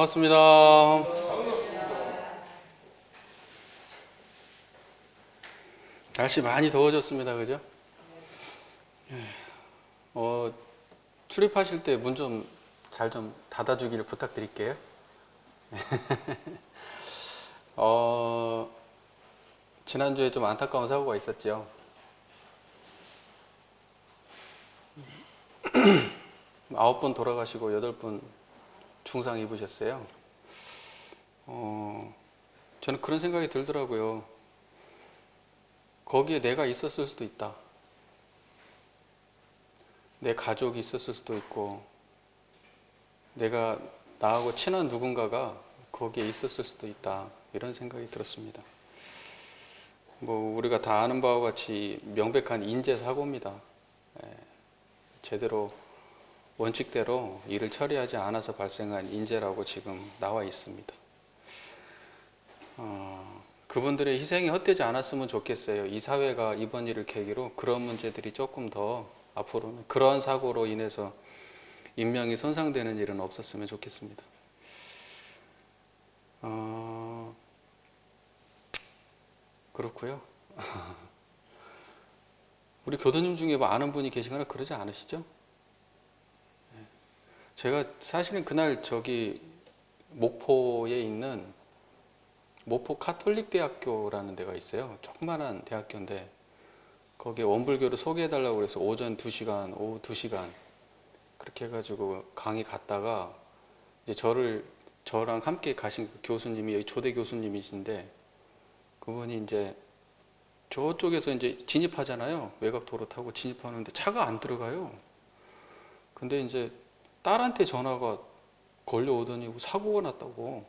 반갑습니다. 날씨 많이 더워졌습니다. 그죠? 출입하실 때 문 좀 잘 좀 닫아주기를 부탁드릴게요. 지난주에 좀 안타까운 사고가 있었죠. 9분 돌아가시고 8분 중상 입으셨어요. 저는 그런 생각이 들더라고요. 거기에 내가 있었을 수도 있다. 내 가족이 있었을 수도 있고, 나하고 친한 누군가가 거기에 있었을 수도 있다. 이런 생각이 들었습니다. 우리가 다 아는 바와 같이 명백한 인재 사고입니다. 제대로 원칙대로 일을 처리하지 않아서 발생한 인재라고 지금 나와 있습니다. 그분들의 희생이 헛되지 않았으면 좋겠어요. 이 사회가 이번 일을 계기로 그런 문제들이 조금 더 앞으로는 그러한 사고로 인해서 인명이 손상되는 일은 없었으면 좋겠습니다. 그렇고요. 우리 교도님 중에 아는 분이 계시거나 그러지 않으시죠? 제가 사실은 그날 목포에 있는 목포 카톨릭 대학교라는 데가 있어요. 조그만한 대학교인데 거기에 원불교를 소개해달라고 그래서 오전 2시간, 오후 2시간 그렇게 해가지고 강의 갔다가 이제 저랑 함께 가신 교수님이 여기 조대 교수님이신데 그분이 이제 저쪽에서 이제 진입하잖아요. 외곽 도로 타고 진입하는데 차가 안 들어가요. 근데 이제 딸한테 전화가 걸려오더니 사고가 났다고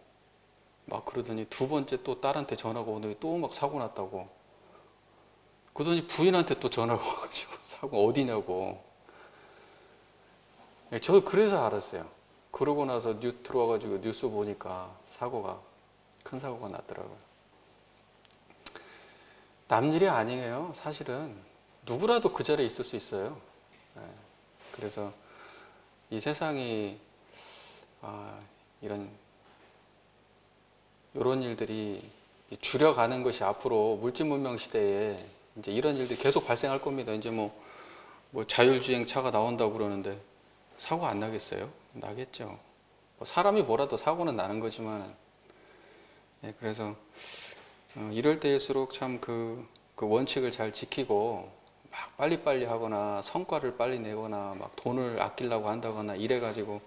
막 그러더니 두 번째 또 딸한테 전화가 오더니 또 막 사고 났다고 그러더니 부인한테 또 전화가 와가지고 사고 어디냐고. 저 그래서 알았어요. 그러고 나서 들어와가지고 뉴스 보니까 큰 사고가 났더라고요. 남 일이 아니에요. 사실은 누구라도 그 자리에 있을 수 있어요. 그래서 이 세상이 이런 일들이 줄여가는 것이 앞으로 물질문명 시대에 이제 이런 일들이 계속 발생할 겁니다. 이제 뭐 자율주행 차가 나온다고 그러는데 사고 안 나겠어요? 나겠죠. 사람이 뭐라도 사고는 나는 거지만, 그래서 이럴 때일수록 참 그 원칙을 잘 지키고 막 빨리빨리 하거나 성과를 빨리 내거나 막 돈을 아끼려고 한다거나 이래가지고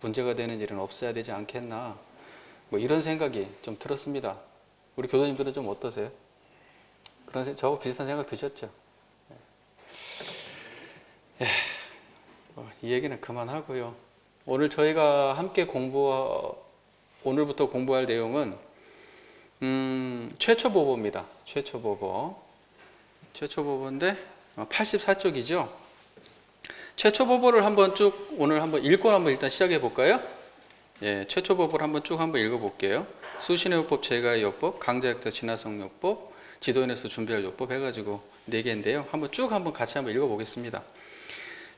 문제가 되는 일은 없어야 되지 않겠나. 이런 생각이 좀 들었습니다. 우리 교도님들은 좀 어떠세요? 저하고 비슷한 생각 드셨죠? 이 얘기는 그만하고요. 오늘 저희가 함께 오늘부터 공부할 내용은 최초보보입니다. 최초보보인데 84쪽이죠. 최초보보를 오늘 한번 읽고 일단 시작해 볼까요? 최초보보를 한번 읽어볼게요. 수신의 요법, 제가의 요법, 강자역자 진화성 요법, 지도인에서 준비할 요법 해가지고 4개인데요. 같이 읽어보겠습니다.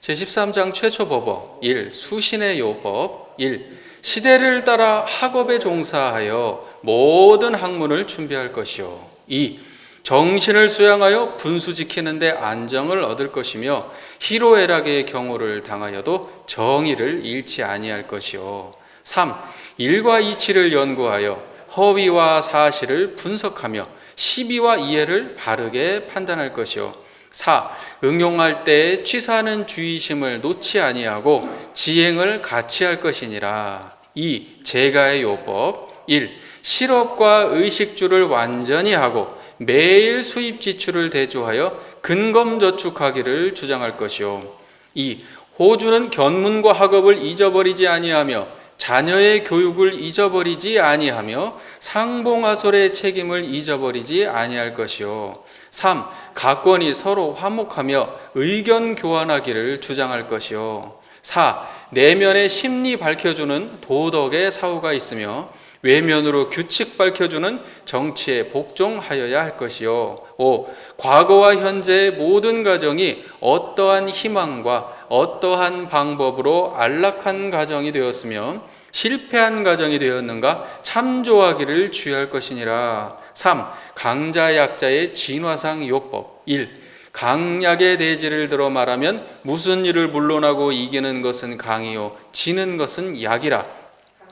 제13장 최초보보 1. 수신의 요법 1. 시대를 따라 학업에 종사하여 모든 학문을 준비할 것이요 2. 정신을 수양하여 분수 지키는 데 안정을 얻을 것이며 희로애락의 경우를 당하여도 정의를 잃지 아니할 것이요 3. 일과 이치를 연구하여 허위와 사실을 분석하며 시비와 이해를 바르게 판단할 것이요 4. 응용할 때 취사하는 주의심을 놓지 아니하고 지행을 같이 할 것이니라. 2. 제가의 요법 1. 실업과 의식주를 완전히 하고 매일 수입 지출을 대조하여 근검저축하기를 주장할 것이요 2. 호주는 견문과 학업을 잊어버리지 아니하며 자녀의 교육을 잊어버리지 아니하며 상봉하솔의 책임을 잊어버리지 아니할 것이요 3. 각권이 서로 화목하며 의견 교환하기를 주장할 것이요 4. 내면의 심리 밝혀주는 도덕의 사후가 있으며 외면으로 규칙 밝혀주는 정치에 복종하여야 할 것이요 5. 과거와 현재의 모든 가정이 어떠한 희망과 어떠한 방법으로 안락한 가정이 되었으며 실패한 가정이 되었는가 참조하기를 주의할 것이니라. 3. 강자 약자의 진화상 요법. 1. 강약의 대지를 들어 말하면 무슨 일을 물론하고 이기는 것은 강이요 지는 것은 약이라.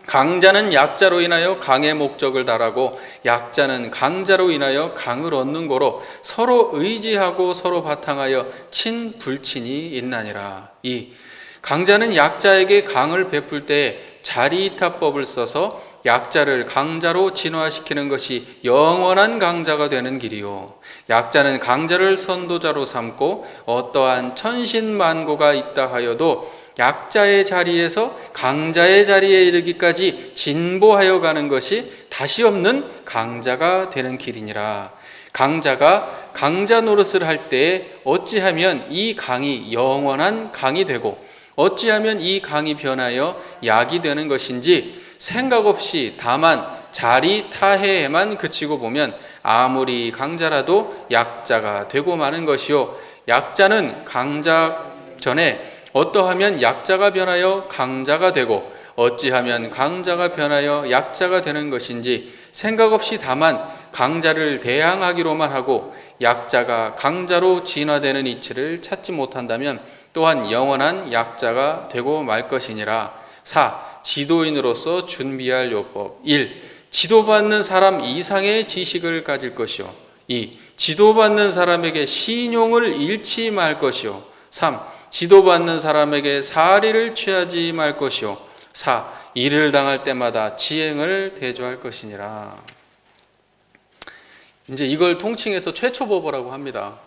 강자는 약자로 인하여 강의 목적을 달하고 약자는 강자로 인하여 강을 얻는 거로 서로 의지하고 서로 바탕하여 친불친이 있나니라. 2. 강자는 약자에게 강을 베풀 때 자리이타법을 써서 약자를 강자로 진화시키는 것이 영원한 강자가 되는 길이요 약자는 강자를 선도자로 삼고 어떠한 천신만고가 있다 하여도 약자의 자리에서 강자의 자리에 이르기까지 진보하여 가는 것이 다시 없는 강자가 되는 길이니라. 강자가 강자 노릇을 할 때에 어찌하면 이 강이 영원한 강이 되고 어찌하면 이 강이 변하여 약이 되는 것인지 생각 없이 다만 자리 타해에만 그치고 보면 아무리 강자라도 약자가 되고 마는 것이요 약자는 강자 전에 어떠하면 약자가 변하여 강자가 되고 어찌하면 강자가 변하여 약자가 되는 것인지 생각 없이 다만 강자를 대항하기로만 하고 약자가 강자로 진화되는 이치를 찾지 못한다면 또한 영원한 약자가 되고 말 것이니라. 4. 지도인으로서 준비할 요법. 1. 지도받는 사람 이상의 지식을 가질 것이요 2. 지도받는 사람에게 신용을 잃지 말 것이요 3. 지도받는 사람에게 사리를 취하지 말 것이요 4. 일을 당할 때마다 지행을 대조할 것이니라. 이제 이걸 통칭해서 최초법어라고 합니다.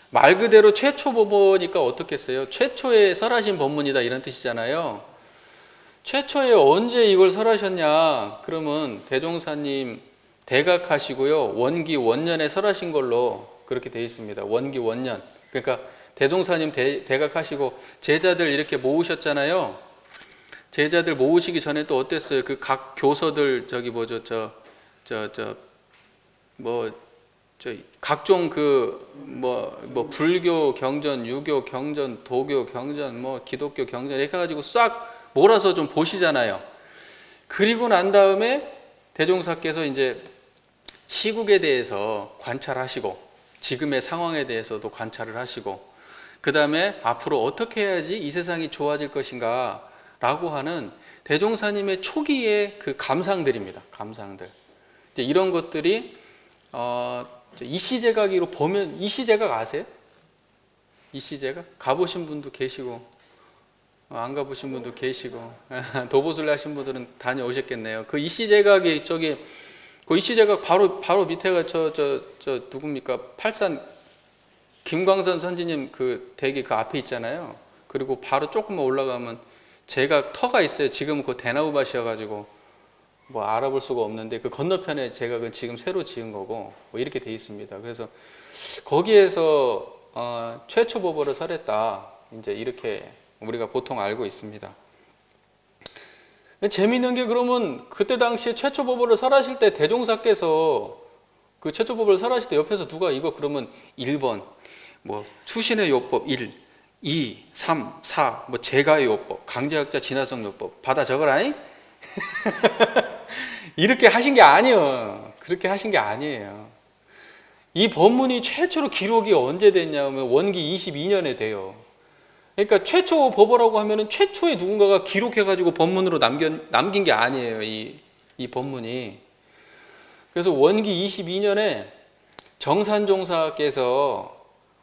말 그대로 최초법어니까 어떻겠어요? 최초에 설하신 법문이다 이런 뜻이잖아요. 최초에 언제 이걸 설하셨냐? 그러면 대종사님 대각하시고요. 원기 원년에 설하신 걸로 그렇게 되어 있습니다. 원기 원년. 그러니까 대종사님 대각하시고 제자들 이렇게 모으셨잖아요. 제자들 모으시기 전에 또 어땠어요? 그 각 교서들 저기 뭐죠? 각종 불교 경전, 유교 경전, 도교 경전, 기독교 경전 이렇게 해가지고 싹 몰아서 좀 보시잖아요. 그리고 난 다음에 대종사께서 이제 시국에 대해서 관찰하시고 지금의 상황에 대해서도 관찰을 하시고 그 다음에 앞으로 어떻게 해야지 이 세상이 좋아질 것인가 라고 하는 대종사님의 초기의 그 감상들입니다. 감상들. 이제 이런 것들이 이시제각으로 보면 이시제각 아세요? 이시제각? 가보신 분도 계시고 안 가보신 분도 계시고 도보술래 하신 분들은 다녀오셨겠네요. 그 이시제각이 그 이시제각 바로 밑에가 누굽니까? 팔산 김광선 선지님 그 대기 그 앞에 있잖아요. 그리고 바로 조금만 올라가면 제각 터가 있어요. 지금 그 대나무밭이어가지고 알아볼 수가 없는데 그 건너편에 제각은 지금 새로 지은 거고 이렇게 돼 있습니다. 그래서 거기에서 최초 법어를 설했다. 이제 이렇게 우리가 보통 알고 있습니다. 재미있는 게 그러면 그때 당시에 최초 법어를 설하실 때 대종사께서 그 최초 법어를 설하실 때 옆에서 누가 이거 그러면 1번 추신의 요법 1, 2, 3, 4 제가의 요법, 강제학자 진화성 요법 받아 적어라잉? 이렇게 하신 게 아니에요. 그렇게 하신 게 아니에요. 이 법문이 최초로 기록이 언제 됐냐면 원기 22년에 돼요. 그러니까 최초 법어라고 하면은 최초에 누군가가 기록해가지고 법문으로 남긴 게 아니에요. 이 법문이. 그래서 원기 22년에 정산종사께서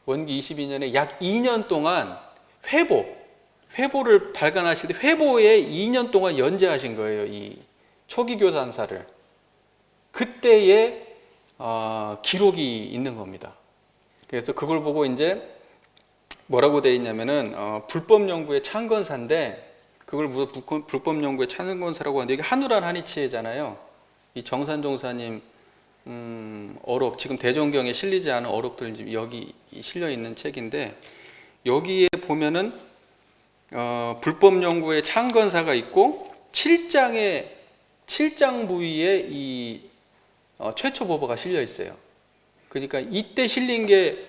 원기 22년에 약 2년 동안 회보를 발간하실 때 회보에 2년 동안 연재하신 거예요. 이 초기교산사를. 그때의 기록이 있는 겁니다. 그래서 그걸 보고 이제 뭐라고 되어 있냐면은 불법연구의 창건사인데 그걸 무슨 불법연구의 창건사라고 하는데 이게 한우란 한이치에잖아요. 이 정산종사님 어록 지금 대종경에 실리지 않은 어록들 여기 실려 있는 책인데 여기에 보면은 불법연구의 창건사가 있고 7장 부위에 이 최초 법어가 실려 있어요. 그러니까 이때 실린 게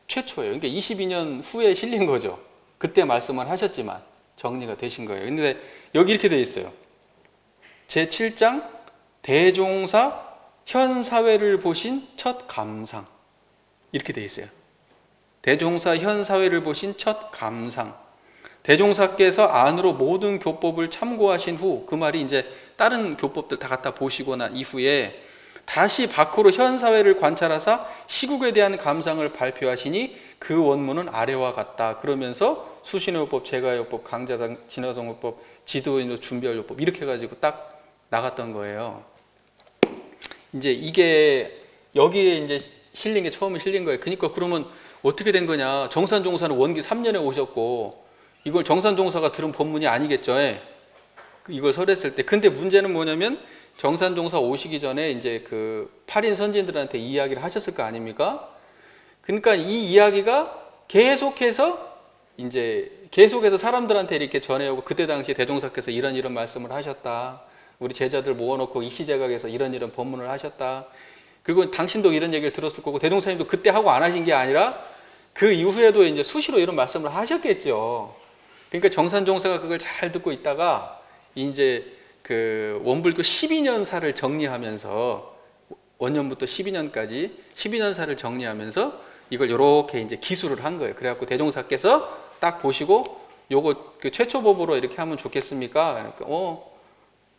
최초예요. 그러니까 22년 후에 실린 거죠. 그때 말씀을 하셨지만 정리가 되신 거예요. 근데 여기 이렇게 돼 있어요. 제7장 대종사 현 사회를 보신 첫 감상, 이렇게 돼 있어요. 대종사 현 사회를 보신 첫 감상. 대종사께서 안으로 모든 교법을 참고하신 후, 그 말이 이제 다른 교법들 다 갖다 보시고 난 이후에 다시 밖으로 현 사회를 관찰하사 시국에 대한 감상을 발표하시니 그 원문은 아래와 같다. 그러면서 수신호법, 제가요법, 강자상, 진화성호법, 지도인도 준비할 요법 이렇게 가지고 딱 나갔던 거예요. 이제 이게 여기에 이제 실린 게 처음에 실린 거예요. 그러니까 그러면 어떻게 된 거냐? 정산종사는 원기 3년에 오셨고 이걸 정산종사가 들은 본문이 아니겠죠. 이걸 설했을 때. 근데 문제는 뭐냐면 정산종사 오시기 전에 이제 그 8인 선진들한테 이 이야기를 하셨을 거 아닙니까? 그러니까 이 이야기가 계속해서 사람들한테 이렇게 전해오고, 그때 당시 대종사께서 이런 말씀을 하셨다. 우리 제자들 모아놓고 이시제각에서 이런 법문을 하셨다. 그리고 당신도 이런 얘기를 들었을 거고, 대종사님도 그때 하고 안 하신 게 아니라 그 이후에도 이제 수시로 이런 말씀을 하셨겠죠. 그러니까 정산종사가 그걸 잘 듣고 있다가 이제 그 원불교 12년사를 정리하면서, 원년부터 12년까지 12년사를 정리하면서 이걸 이렇게 이제 기술을 한 거예요. 그래갖고 대종사께서 딱 보시고 요거 그 최초법으로 이렇게 하면 좋겠습니까? 그러니까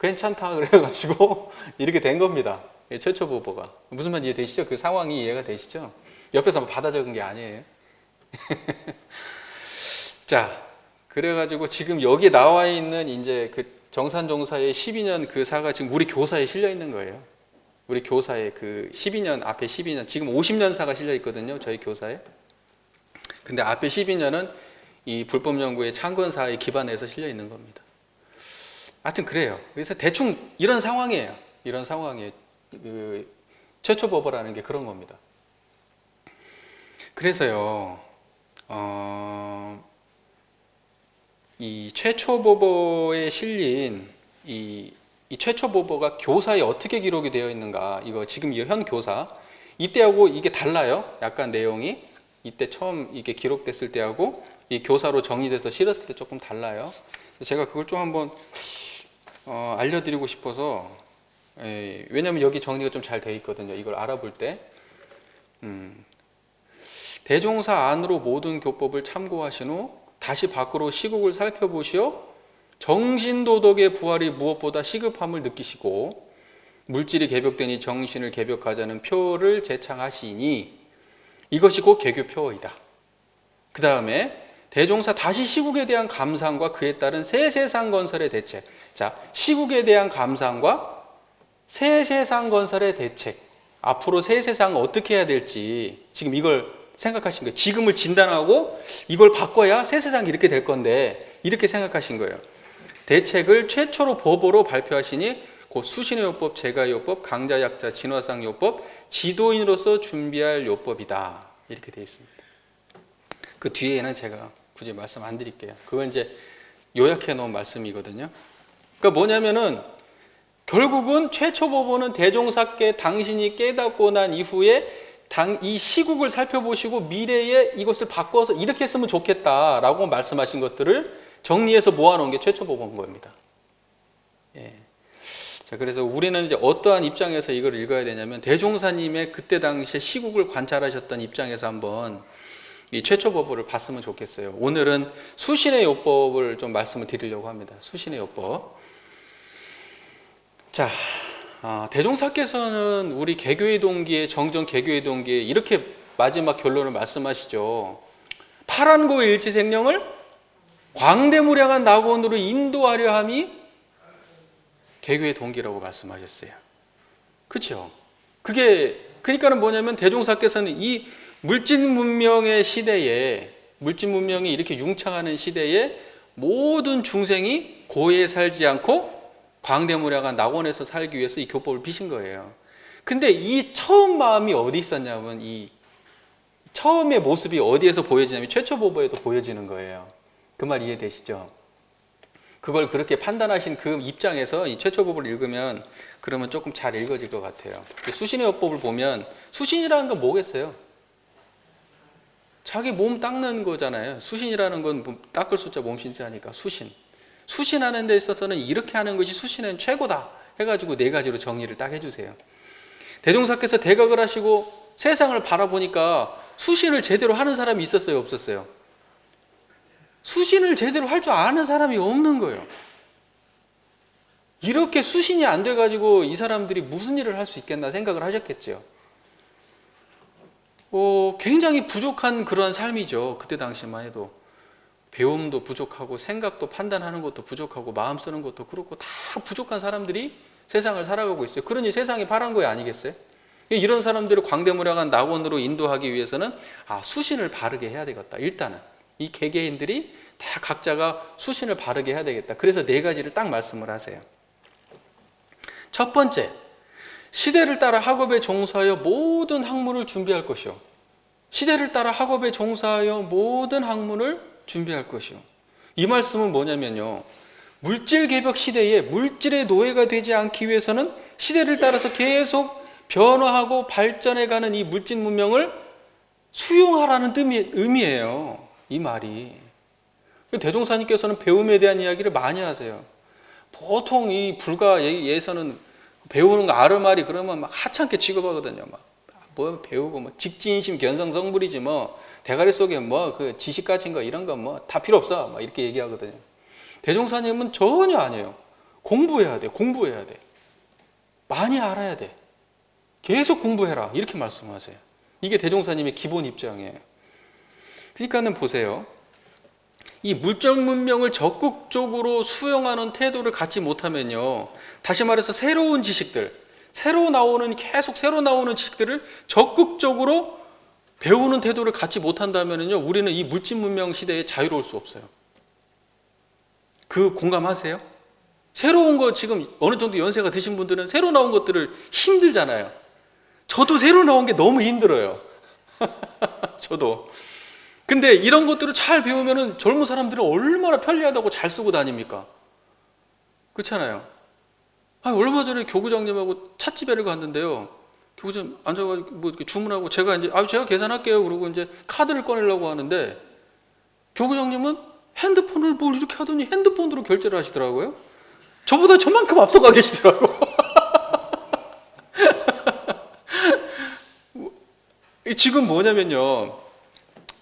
괜찮다 그래가지고 이렇게 된 겁니다. 최초법어가 무슨 말인지 이해되시죠? 그 상황이 이해가 되시죠? 옆에서 한번 받아 적은 게 아니에요. 자, 그래가지고 지금 여기 나와 있는 이제 그 정산종사의 12년 그 사가 지금 우리 교사에 실려 있는 거예요. 우리 교사에 그 12년, 앞에 12년, 지금 50년 사가 실려 있거든요. 저희 교사에. 근데 앞에 12년은 이 불법연구의 창건사에 기반해서 실려 있는 겁니다. 하여튼 그래요. 그래서 대충 이런 상황이에요. 이런 상황이에요. 그 최초법어라는 게 그런 겁니다. 그래서요, 이 최초법어에 실린 이 최초법어가 교사에 어떻게 기록이 되어 있는가, 이거 지금 이 현 교사 이때하고 이게 달라요. 약간 내용이 이때 처음 이게 기록됐을 때하고 이 교사로 정리돼서 실었을 때 조금 달라요. 제가 그걸 좀 한번 알려드리고 싶어서, 왜냐하면 여기 정리가 좀 잘 돼 있거든요. 이걸 알아볼 때 대종사 안으로 모든 교법을 참고하신 후 다시 밖으로 시국을 살펴보시어 정신도덕의 부활이 무엇보다 시급함을 느끼시고 물질이 개벽되니 정신을 개벽하자는 표를 제창하시니 이것이 곧 개교표어이다. 그 다음에 대종사 다시 시국에 대한 감상과 그에 따른 새 세상 건설의 대책. 자, 시국에 대한 감상과 새 세상 건설의 대책. 앞으로 새 세상을 어떻게 해야 될지 지금 이걸 생각하신 거예요. 지금을 진단하고 이걸 바꿔야 새 세상이 이렇게 될 건데 이렇게 생각하신 거예요. 대책을 최초로 법어로 발표하시니 곧 수신의 요법, 제가의 요법, 강자, 약자, 진화상 요법, 지도인으로서 준비할 요법이다. 이렇게 되어 있습니다. 그 뒤에는 제가 굳이 말씀 안 드릴게요. 그걸 이제 요약해 놓은 말씀이거든요. 그러니까 뭐냐면은 결국은 최초 법어는 대종사께 당신이 깨닫고 난 이후에 이 시국을 살펴보시고 미래에 이것을 바꿔서 이렇게 했으면 좋겠다라고 말씀하신 것들을 정리해서 모아놓은 게 최초법어인 겁니다. 예. 자, 그래서 우리는 이제 어떠한 입장에서 이걸 읽어야 되냐면 대종사님의 그때 당시에 시국을 관찰하셨던 입장에서 한번 이 최초법어를 봤으면 좋겠어요. 오늘은 수신의 요법을 좀 말씀을 드리려고 합니다. 수신의 요법. 자, 대종사께서는 우리 개교의 동기에, 정정 개교의 동기에 이렇게 마지막 결론을 말씀하시죠. 파란고의 일치생령을 광대무량한 낙원으로 인도하려 함이 개교의 동기라고 말씀하셨어요. 그렇죠? 그러니까는 뭐냐면 대종사께서는 이 물질 문명의 시대에, 물질 문명이 이렇게 융창하는 시대에 모든 중생이 고해에 살지 않고 광대무량한 낙원에서 살기 위해서 이 교법을 피신 거예요. 근데 이 처음 마음이 어디 있었냐면 이 처음의 모습이 어디에서 보여지냐면 최초법어에도 보여지는 거예요. 그 말 이해되시죠? 그걸 그렇게 판단하신 그 입장에서 이 최초법을 읽으면 그러면 조금 잘 읽어질 것 같아요. 수신의 요법을 보면 수신이라는 건 뭐겠어요? 자기 몸 닦는 거잖아요. 수신이라는 건 닦을 숫자 몸신자니까 수신. 수신하는 데 있어서는 이렇게 하는 것이 수신은 최고다. 해가지고 네 가지로 정리를 딱 해주세요. 대종사께서 대각을 하시고 세상을 바라보니까 수신을 제대로 하는 사람이 있었어요, 없었어요? 수신을 제대로 할 줄 아는 사람이 없는 거예요. 이렇게 수신이 안 돼가지고 이 사람들이 무슨 일을 할 수 있겠나 생각을 하셨겠죠. 굉장히 부족한 그런 삶이죠. 그때 당시만 해도. 배움도 부족하고 생각도 판단하는 것도 부족하고 마음 쓰는 것도 그렇고 다 부족한 사람들이 세상을 살아가고 있어요. 그러니 세상이 파란 거야 아니겠어요? 이런 사람들을 광대무량한 낙원으로 인도하기 위해서는 수신을 바르게 해야 되겠다. 일단은 이 개개인들이 다 각자가 수신을 바르게 해야 되겠다. 그래서 네 가지를 딱 말씀을 하세요. 첫 번째, 시대를 따라 학업에 종사하여 모든 학문을 준비할 것이요. 시대를 따라 학업에 종사하여 모든 학문을 준비할 것이요. 이 말씀은 뭐냐면요, 물질 개벽 시대에 물질의 노예가 되지 않기 위해서는 시대를 따라서 계속 변화하고 발전해가는 이 물질 문명을 수용하라는 의미예요. 이 말이. 대종사님께서는 배움에 대한 이야기를 많이 하세요. 보통 이 불가 예에서는 배우는 거 아르마리 그러면 막 하찮게 취급하거든요. 뭐 배우고 뭐 직진심 견성성불이지 뭐 대가리 속에 뭐 그 지식 가진 거 이런 거 뭐 다 필요 없어 막 이렇게 얘기하거든요. 대종사님은 전혀 아니에요. 공부해야 돼, 공부해야 돼. 많이 알아야 돼. 계속 공부해라 이렇게 말씀하세요. 이게 대종사님의 기본 입장이에요. 그러니까는 보세요. 이 물적 문명을 적극적으로 수용하는 태도를 갖지 못하면요, 다시 말해서 새로운 지식들, 계속 새로 나오는 지식들을 적극적으로 배우는 태도를 갖지 못한다면요, 우리는 이 물질 문명 시대에 자유로울 수 없어요. 그 공감하세요? 새로운 거 지금 어느 정도 연세가 드신 분들은 새로 나온 것들을 힘들잖아요. 저도 새로 나온 게 너무 힘들어요. 저도. 근데 이런 것들을 잘 배우면은 젊은 사람들은 얼마나 편리하다고 잘 쓰고 다닙니까? 그렇잖아요. 얼마 전에 교구장님하고 찻집에를 갔는데요. 교구장 앉아가지고 뭐 이렇게 주문하고 제가 계산할게요. 그러고 이제 카드를 꺼내려고 하는데 교구장님은 핸드폰을 뭘 이렇게 하더니 핸드폰으로 결제를 하시더라고요. 저보다 저만큼 앞서가 계시더라고요. 지금 뭐냐면요,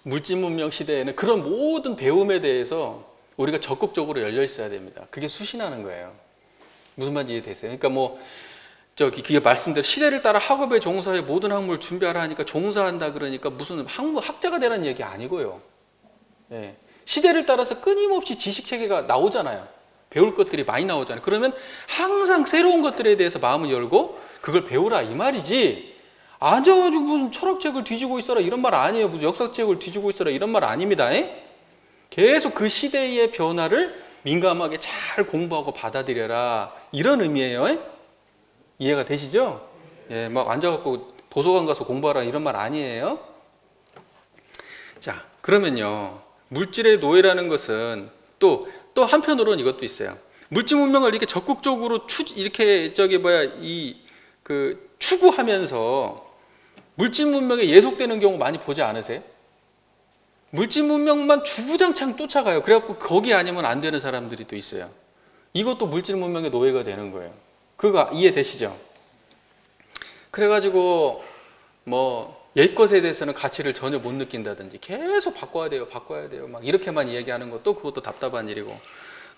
물질 문명 시대에는 그런 모든 배움에 대해서 우리가 적극적으로 열려 있어야 됩니다. 그게 수신하는 거예요. 무슨 말인지 이해되세요? 그러니까 그게 말씀대로 시대를 따라 학업에 종사해 모든 학문을 준비하라 하니까 종사한다 그러니까 무슨 학자가 되라는 얘기 아니고요. 예. 시대를 따라서 끊임없이 지식 체계가 나오잖아요. 배울 것들이 많이 나오잖아요. 그러면 항상 새로운 것들에 대해서 마음을 열고 그걸 배우라 이 말이지, 앉아가지고 무슨 철학책을 뒤지고 있어라 이런 말 아니에요. 무슨 역사책을 뒤지고 있어라 이런 말 아닙니다. 계속 그 시대의 변화를 민감하게 잘 공부하고 받아들여라 이런 의미예요. 이해가 되시죠? 예, 막 앉아갖고 도서관 가서 공부하라 이런 말 아니에요. 자, 그러면요, 물질의 노예라는 것은 또 한편으로는 이것도 있어요. 물질 문명을 이렇게 적극적으로 추구하면서 물질 문명에 예속되는 경우 많이 보지 않으세요? 물질 문명만 주구장창 쫓아가요. 그래갖고 거기 아니면 안 되는 사람들이 또 있어요. 이것도 물질 문명의 노예가 되는 거예요. 그거 이해되시죠? 그래가지고 옛것에 대해서는 가치를 전혀 못 느낀다든지 계속 바꿔야 돼요 막 이렇게만 이야기하는 것도 그것도 답답한 일이고,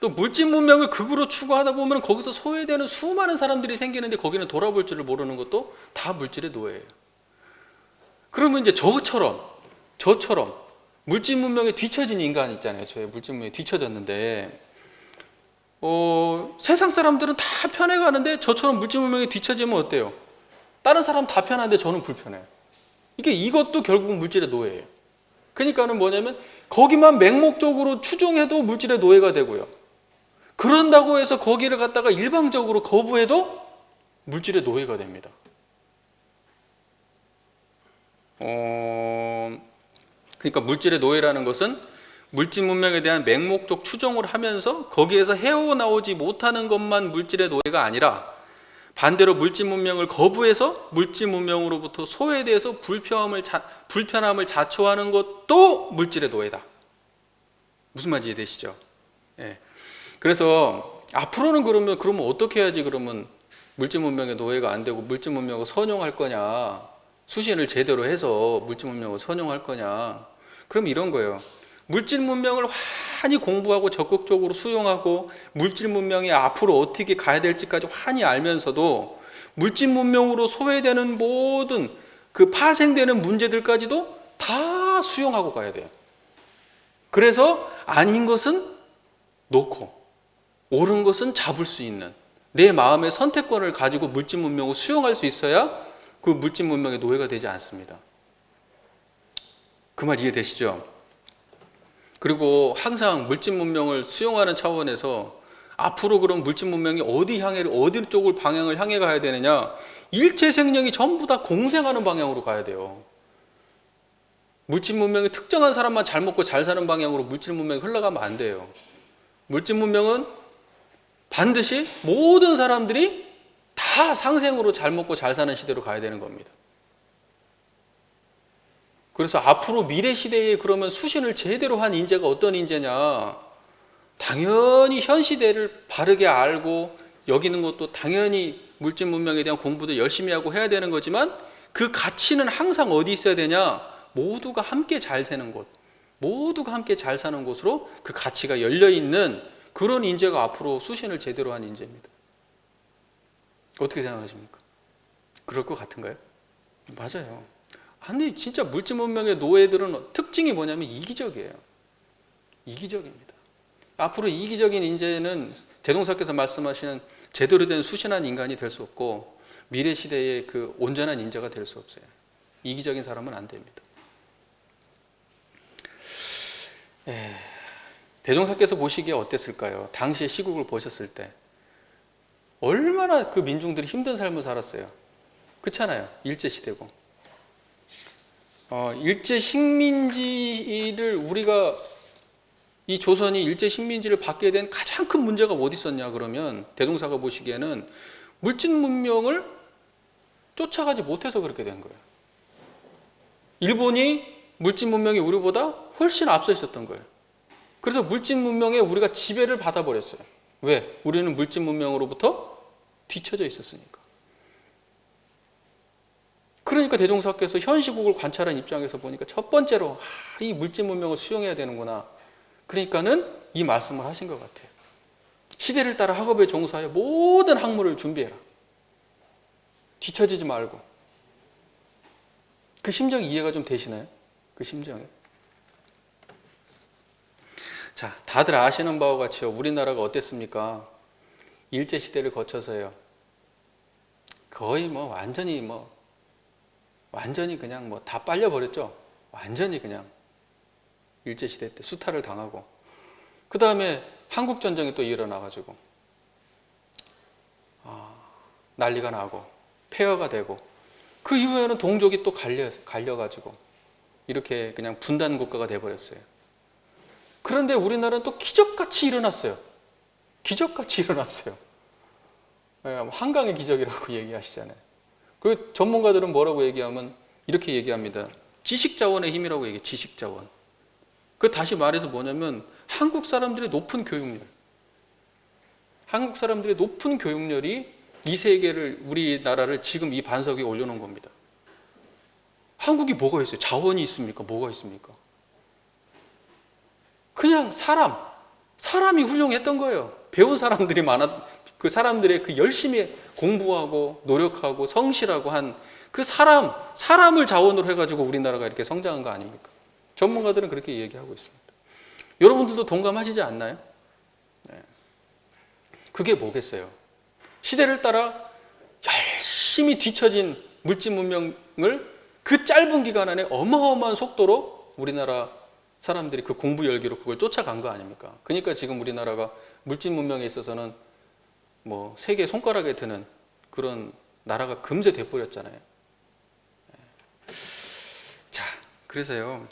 또 물질 문명을 극으로 추구하다 보면 거기서 소외되는 수많은 사람들이 생기는데 거기는 돌아볼 줄을 모르는 것도 다 물질의 노예예요. 그러면 이제 저처럼 물질 문명에 뒤처진 인간 있잖아요. 저의 물질 문명에 뒤처졌는데 세상 사람들은 다 편해가는데 저처럼 물질 문명에 뒤처지면 어때요? 다른 사람 다 편한데 저는 불편해요. 이것도 결국 물질의 노예예요. 그러니까는 뭐냐면 거기만 맹목적으로 추종해도 물질의 노예가 되고요. 그런다고 해서 거기를 갖다가 일방적으로 거부해도 물질의 노예가 됩니다. 그러니까 물질의 노예라는 것은 물질 문명에 대한 맹목적 추종을 하면서 거기에서 헤어나오지 못하는 것만 물질의 노예가 아니라 반대로 물질 문명을 거부해서 물질 문명으로부터 소외돼서 불편함을 자초하는 것도 물질의 노예다. 무슨 말인지 이해되시죠? 예. 그래서 앞으로는 그러면 어떻게 해야지 그러면 물질 문명의 노예가 안 되고 물질 문명을 선용할 거냐, 수신을 제대로 해서 물질 문명을 선용할 거냐. 그럼 이런 거예요. 물질 문명을 환히 공부하고 적극적으로 수용하고 물질 문명이 앞으로 어떻게 가야 될지까지 환히 알면서도 물질 문명으로 소외되는 모든 그 파생되는 문제들까지도 다 수용하고 가야 돼요. 그래서 아닌 것은 놓고 옳은 것은 잡을 수 있는 내 마음의 선택권을 가지고 물질 문명을 수용할 수 있어야 그 물질 문명의 노예가 되지 않습니다. 그 말 이해되시죠? 그리고 항상 물질 문명을 수용하는 차원에서 앞으로 그럼 물질 문명이 어디 쪽을 방향을 향해 가야 되느냐? 일체 생명이 전부 다 공생하는 방향으로 가야 돼요. 물질 문명이 특정한 사람만 잘 먹고 잘 사는 방향으로 물질 문명이 흘러가면 안 돼요. 물질 문명은 반드시 모든 사람들이 다 상생으로 잘 먹고 잘 사는 시대로 가야 되는 겁니다. 그래서 앞으로 미래 시대에 그러면 수신을 제대로 한 인재가 어떤 인재냐? 당연히 현 시대를 바르게 알고 여기는 것도 당연히 물질 문명에 대한 공부도 열심히 하고 해야 되는 거지만 그 가치는 항상 어디 있어야 되냐? 모두가 함께 잘 사는 곳, 모두가 함께 잘 사는 곳으로 그 가치가 열려 있는 그런 인재가 앞으로 수신을 제대로 한 인재입니다. 어떻게 생각하십니까? 그럴 것 같은가요? 맞아요. 근데 진짜 물질 문명의 노예들은 특징이 뭐냐면 이기적이에요. 이기적입니다. 앞으로 이기적인 인재는 대동사께서 말씀하시는 제대로 된 수신한 인간이 될 수 없고 미래 시대의 그 온전한 인재가 될 수 없어요. 이기적인 사람은 안 됩니다. 대종사께서 보시기에 어땠을까요? 당시의 시국을 보셨을 때 얼마나 그 민중들이 힘든 삶을 살았어요. 그렇잖아요. 일제시대고. 일제 식민지를 우리가 이 조선이 일제 식민지를 받게 된 가장 큰 문제가 어디 있었냐 그러면 대동사가 보시기에는 물질 문명을 쫓아가지 못해서 그렇게 된 거예요. 일본이 물질 문명이 우리보다 훨씬 앞서 있었던 거예요. 그래서 물질 문명에 우리가 지배를 받아버렸어요. 왜? 우리는 물질 문명으로부터 뒤처져 있었으니까. 그러니까 대종사께서 현 시국을 관찰한 입장에서 보니까 첫 번째로 이 물질 문명을 수용해야 되는구나. 그러니까는 이 말씀을 하신 것 같아요. 시대를 따라 학업에 종사하여 모든 학문을 준비해라. 뒤처지지 말고. 그 심정이 이해가 좀 되시나요? 그 심정이. 자, 다들 아시는 바와 같이요. 우리나라가 어땠습니까? 일제시대를 거쳐서요. 거의 완전히 그냥 다 빨려버렸죠. 완전히 그냥 일제시대 때 수탈을 당하고 그 다음에 한국전쟁이 또 일어나가지고 난리가 나고 폐허가 되고 그 이후에는 동족이 또 갈려가지고 이렇게 그냥 분단 국가가 돼버렸어요. 그런데 우리나라는 또 기적같이 일어났어요. 기적같이 일어났어요. 한강의 기적이라고 얘기하시잖아요. 그 전문가들은 뭐라고 얘기하면 이렇게 얘기합니다. 지식자원의 힘이라고 얘기해요. 지식자원. 그 다시 말해서 뭐냐면 한국 사람들의 높은 교육열이 이 세계를 우리나라를 지금 이 반석 위에 올려놓은 겁니다. 한국이 뭐가 있어요? 자원이 있습니까? 뭐가 있습니까? 그냥 사람이 훌륭했던 거예요. 배운 사람들이 그 사람들의 그 열심히 공부하고 노력하고 성실하고 한 그 사람을 자원으로 해가지고 우리나라가 이렇게 성장한 거 아닙니까? 전문가들은 그렇게 얘기하고 있습니다. 여러분들도 동감하시지 않나요? 네. 그게 뭐겠어요? 시대를 따라 열심히 뒤처진 물질 문명을 그 짧은 기간 안에 어마어마한 속도로 우리나라 사람들이 그 공부 열기로 그걸 쫓아간 거 아닙니까? 그러니까 지금 우리나라가 물질 문명에 있어서는 세계 손가락에 드는 그런 나라가 금세 돼버렸잖아요. 자, 그래서요,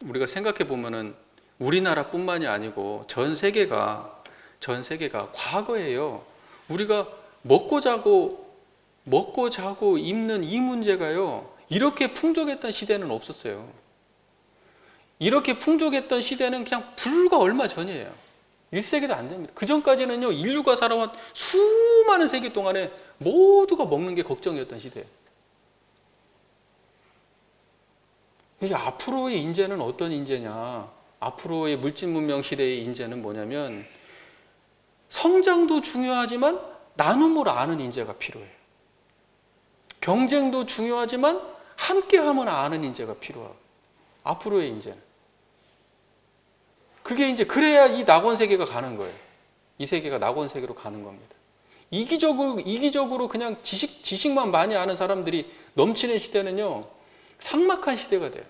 우리가 생각해 보면은 우리나라뿐만이 아니고 전 세계가 과거에요, 우리가 먹고 자고 입는 이 문제가요, 이렇게 풍족했던 시대는 없었어요. 이렇게 풍족했던 시대는 그냥 불과 얼마 전이에요. 1세기도 안 됩니다. 그 전까지는요, 인류가 살아온 수많은 세기 동안에 모두가 먹는 게 걱정이었던 시대예요. 이게 앞으로의 인재는 어떤 인재냐? 앞으로의 물질 문명 시대의 인재는 뭐냐면 성장도 중요하지만 나눔을 아는 인재가 필요해요. 경쟁도 중요하지만 함께하면 아는 인재가 필요하고, 앞으로의 인재는. 그게 이제 그래야 이 낙원 세계가 가는 거예요. 이 세계가 낙원 세계로 가는 겁니다. 이기적으로 그냥 지식만 많이 아는 사람들이 넘치는 시대는요, 삭막한 시대가 돼요.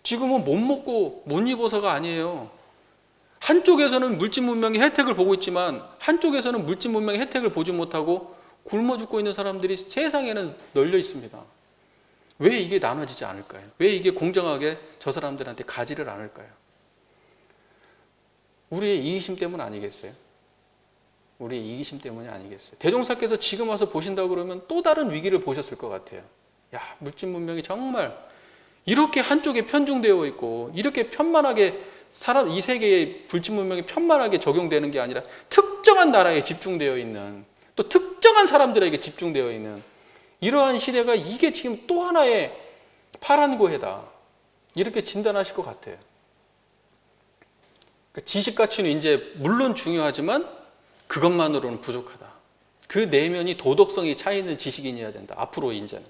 지금은 못 먹고 못 입어서가 아니에요. 한쪽에서는 물질 문명의 혜택을 보고 있지만 한쪽에서는 물질 문명의 혜택을 보지 못하고 굶어 죽고 있는 사람들이 세상에는 널려 있습니다. 왜 이게 나눠지지 않을까요? 왜 이게 공정하게 저 사람들한테 가지를 않을까요? 우리의 이기심 때문 아니겠어요? 우리의 이기심 때문이 아니겠어요? 대종사께서 지금 와서 보신다고 그러면 또 다른 위기를 보셨을 것 같아요. 야, 물질 문명이 정말 이렇게 한쪽에 편중되어 있고 이렇게 편만하게 이 세계의 물질 문명이 편만하게 적용되는 게 아니라 특정한 나라에 집중되어 있는, 또 특정한 사람들에게 집중되어 있는 이러한 시대가 이게 지금 또 하나의 파란 고해다, 이렇게 진단하실 것 같아요. 지식 가치는 이제 물론 중요하지만 그것만으로는 부족하다. 그 내면이 도덕성이 차 있는 지식인이어야 된다. 앞으로 인재는.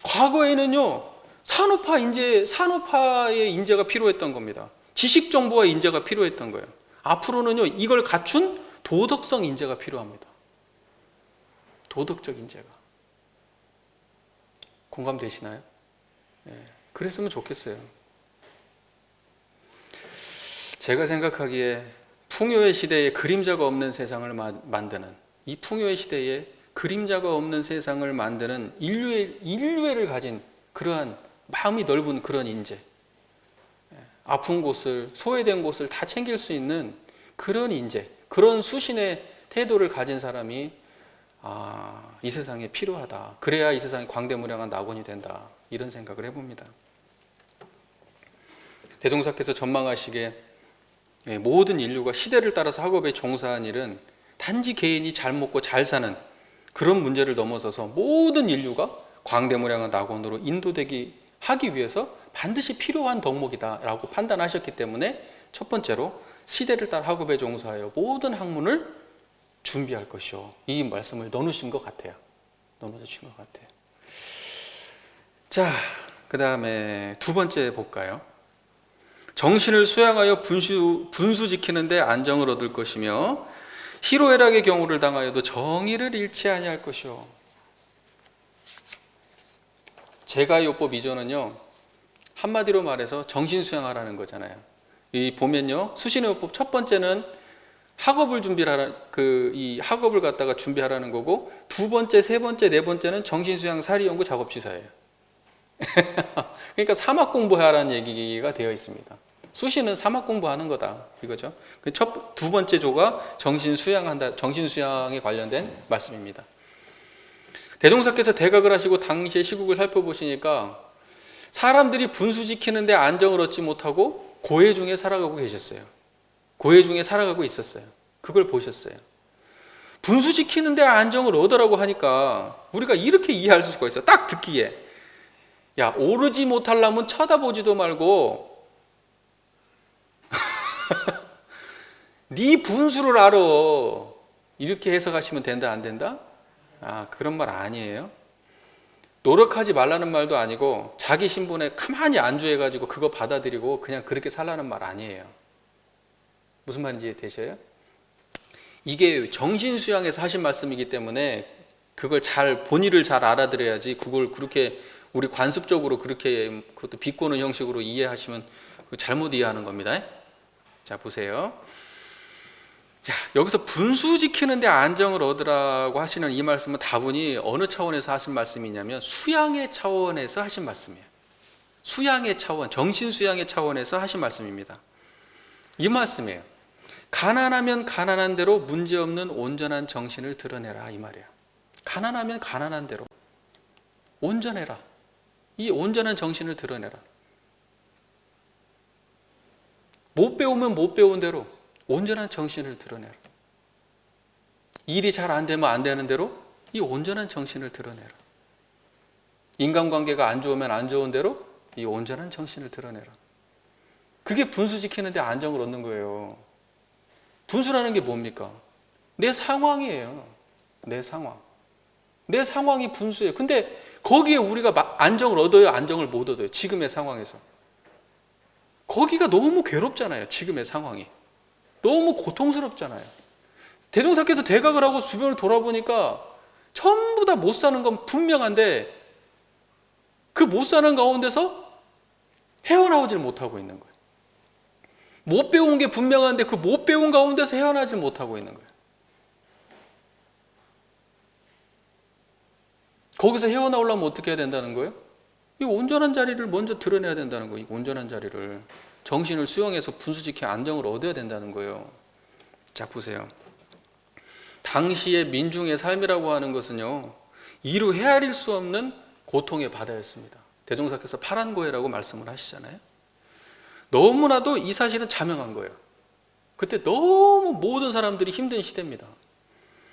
과거에는요, 산업화의 인재가 필요했던 겁니다. 지식 정보와 인재가 필요했던 거예요. 앞으로는요, 이걸 갖춘 도덕성 인재가 필요합니다. 도덕적 인재가. 공감되시나요? 네, 그랬으면 좋겠어요. 제가 생각하기에 풍요의 시대에 그림자가 없는 세상을 만드는, 이 풍요의 시대에 그림자가 없는 세상을 만드는 인류애를 가진 그러한 마음이 넓은 그런 인재, 아픈 곳을, 소외된 곳을 다 챙길 수 있는 그런 인재, 그런 수신의 태도를 가진 사람이 이 세상에 필요하다. 그래야 이 세상이 광대무량한 낙원이 된다. 이런 생각을 해봅니다. 대종사께서 전망하시기에 모든 인류가 시대를 따라서 학업에 종사한 일은 단지 개인이 잘 먹고 잘 사는 그런 문제를 넘어서서 모든 인류가 광대무량한 낙원으로 인도되기 하기 위해서 반드시 필요한 덕목이다라고 판단하셨기 때문에 첫 번째로 시대를 따라 학업에 종사하여 모든 학문을 준비할 것이요. 이 말씀을 넣어주신 것 같아요. 넣어주신 것 같아요. 자, 그 다음에 두 번째 볼까요? 정신을 수양하여 분수 지키는데 안정을 얻을 것이며 희로애락의 경우를 당하여도 정의를 잃지 아니할 것이요. 제가요법 2조는요, 한마디로 말해서 정신 수양하라는 거잖아요. 이 보면요, 수신의요법 첫 번째는 학업을 이 학업을 갖다가 준비하라는 거고, 두 번째, 세 번째, 네 번째는 정신수양 사리연구 작업지사예요. 그러니까 사막 공부하라는 얘기가 되어 있습니다. 수시는 사막 공부하는 거다, 이거죠. 두 번째 조가 정신수양에 관련된 말씀입니다. 대종사께서 대각을 하시고 당시의 시국을 살펴보시니까 사람들이 분수 지키는데 안정을 얻지 못하고 고해 중에 살아가고 계셨어요. 고해 중에 살아가고 있었어요. 그걸 보셨어요. 분수 지키는데 안정을 얻으라고 하니까 우리가 이렇게 이해할 수가 있어요. 딱 듣기에, 야, 오르지 못하려면 쳐다보지도 말고 네 분수를 알아, 이렇게 해석하시면 된다, 안 된다? 그런 말 아니에요. 노력하지 말라는 말도 아니고 자기 신분에 가만히 안주해가지고 그거 받아들이고 그냥 그렇게 살라는 말 아니에요. 무슨 말인지 되셔요? 이게 정신수양에서 하신 말씀이기 때문에 그걸 본의를 잘 알아들어야지, 그걸 그렇게 우리 관습적으로 그렇게 그것도 비꼬는 형식으로 이해하시면 잘못 이해하는 겁니다. 자, 보세요. 자, 여기서 분수 지키는데 안정을 얻으라고 하시는 이 말씀은 다분히 어느 차원에서 하신 말씀이냐면 수양의 차원에서 하신 말씀이에요. 수양의 차원, 정신 수양의 차원에서 하신 말씀입니다. 이 말씀이에요. 가난하면 가난한 대로 문제없는 온전한 정신을 드러내라, 이 말이에요. 가난하면 가난한 대로 온전해라. 이 온전한 정신을 드러내라. 못 배우면 못 배운 대로 온전한 정신을 드러내라. 일이 잘 안 되면 안 되는 대로 이 온전한 정신을 드러내라. 인간관계가 안 좋으면 안 좋은 대로 이 온전한 정신을 드러내라. 그게 분수 지키는데 안정을 얻는 거예요. 분수라는 게 뭡니까? 내 상황이에요. 내 상황. 내 상황이 분수예요. 근데 거기에 우리가 안정을 얻어요? 안정을 못 얻어요? 지금의 상황에서. 거기가 너무 괴롭잖아요. 지금의 상황이. 너무 고통스럽잖아요. 대종사께서 대각을 하고 주변을 돌아보니까 전부 다 못 사는 건 분명한데 그 못 사는 가운데서 헤어나오질 못하고 있는 거예요. 못 배운 게 분명한데 그 못 배운 가운데서 헤어나지 못하고 있는 거예요. 거기서 헤어나오려면 어떻게 해야 된다는 거예요? 이 온전한 자리를 먼저 드러내야 된다는 거예요. 이 온전한 자리를. 정신을 수용해서 분수지키 안정을 얻어야 된다는 거예요. 자, 보세요. 당시의 민중의 삶이라고 하는 것은요, 이루 헤아릴 수 없는 고통의 바다였습니다. 대종사께서 파란고해라고 말씀을 하시잖아요. 너무나도 이 사실은 자명한 거예요. 그때 너무 모든 사람들이 힘든 시대입니다.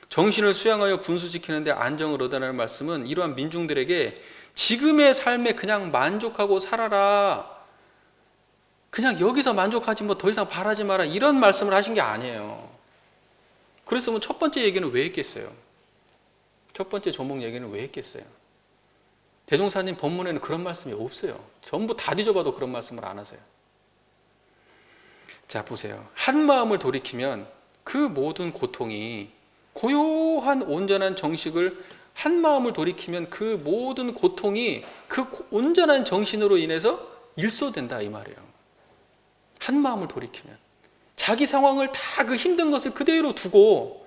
정신을 수양하여 분수지키는데 안정을 얻으라는 말씀은 이러한 민중들에게 지금의 삶에 그냥 만족하고 살아라, 그냥 여기서 만족하지 뭐 더 이상 바라지 마라, 이런 말씀을 하신 게 아니에요. 그랬으면 첫 번째 얘기는 왜 했겠어요? 첫 번째 조목 얘기는 왜 했겠어요? 대종사님 본문에는 그런 말씀이 없어요. 전부 다 뒤져봐도 그런 말씀을 안 하세요. 자, 보세요. 한 마음을 돌이키면 그 모든 고통이, 고요한 온전한 정식을 한 마음을 돌이키면 그 모든 고통이 그 온전한 정신으로 인해서 일소된다, 이 말이에요. 한 마음을 돌이키면 자기 상황을 다 그 힘든 것을 그대로 두고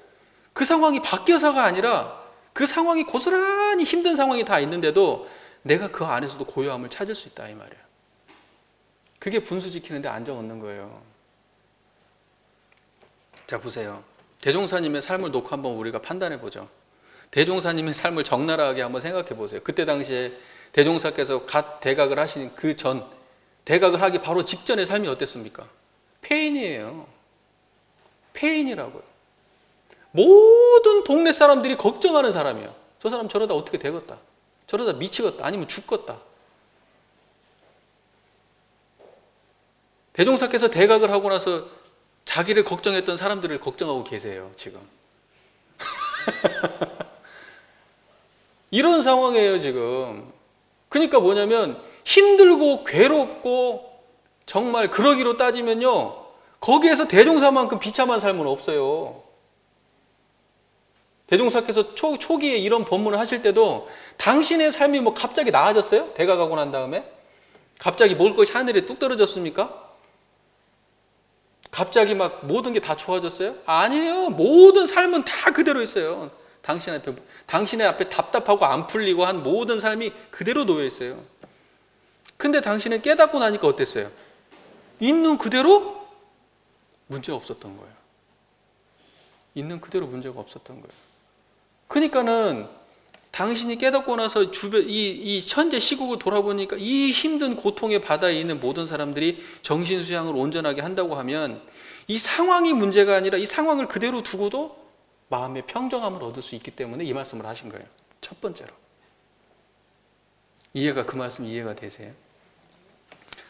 그 상황이 바뀌어서가 아니라 그 상황이 고스란히 힘든 상황이 다 있는데도 내가 그 안에서도 고요함을 찾을 수 있다, 이 말이에요. 그게 분수 지키는데 안정 얻는 거예요. 자, 보세요. 대종사님의 삶을 놓고 한번 우리가 판단해 보죠. 대종사님의 삶을 적나라하게 한번 생각해 보세요. 그때 당시에 대종사께서 갓 대각을 하신 그 전, 대각을 하기 바로 직전의 삶이 어땠습니까? 폐인이에요. 폐인이라고요. 모든 동네 사람들이 걱정하는 사람이에요. 저 사람 저러다 어떻게 되겠다, 저러다 미치겠다, 아니면 죽겠다. 대종사께서 대각을 하고 나서 자기를 걱정했던 사람들을 걱정하고 계세요, 지금. 이런 상황이에요, 지금. 그러니까 뭐냐면 힘들고 괴롭고 정말 그러기로 따지면요, 거기에서 대종사만큼 비참한 삶은 없어요. 대종사께서 초기에 이런 법문을 하실 때도 당신의 삶이 뭐 갑자기 나아졌어요? 대각하고 난 다음에? 갑자기 먹을 것이 하늘에 뚝 떨어졌습니까? 갑자기 막 모든 게 다 좋아졌어요? 아니에요. 모든 삶은 다 그대로 있어요. 당신의 앞에 답답하고 안 풀리고 한 모든 삶이 그대로 놓여 있어요. 근데 당신은 깨닫고 나니까 어땠어요? 있는 그대로 문제가 없었던 거예요. 있는 그대로 문제가 없었던 거예요. 그러니까는 당신이 깨닫고 나서 주변 이 현재 시국을 돌아보니까 이 힘든 고통의 바다에 있는 모든 사람들이 정신 수양을 온전하게 한다고 하면 이 상황이 문제가 아니라 이 상황을 그대로 두고도 마음의 평정함을 얻을 수 있기 때문에 이 말씀을 하신 거예요. 첫 번째로. 그 말씀 이해가 되세요?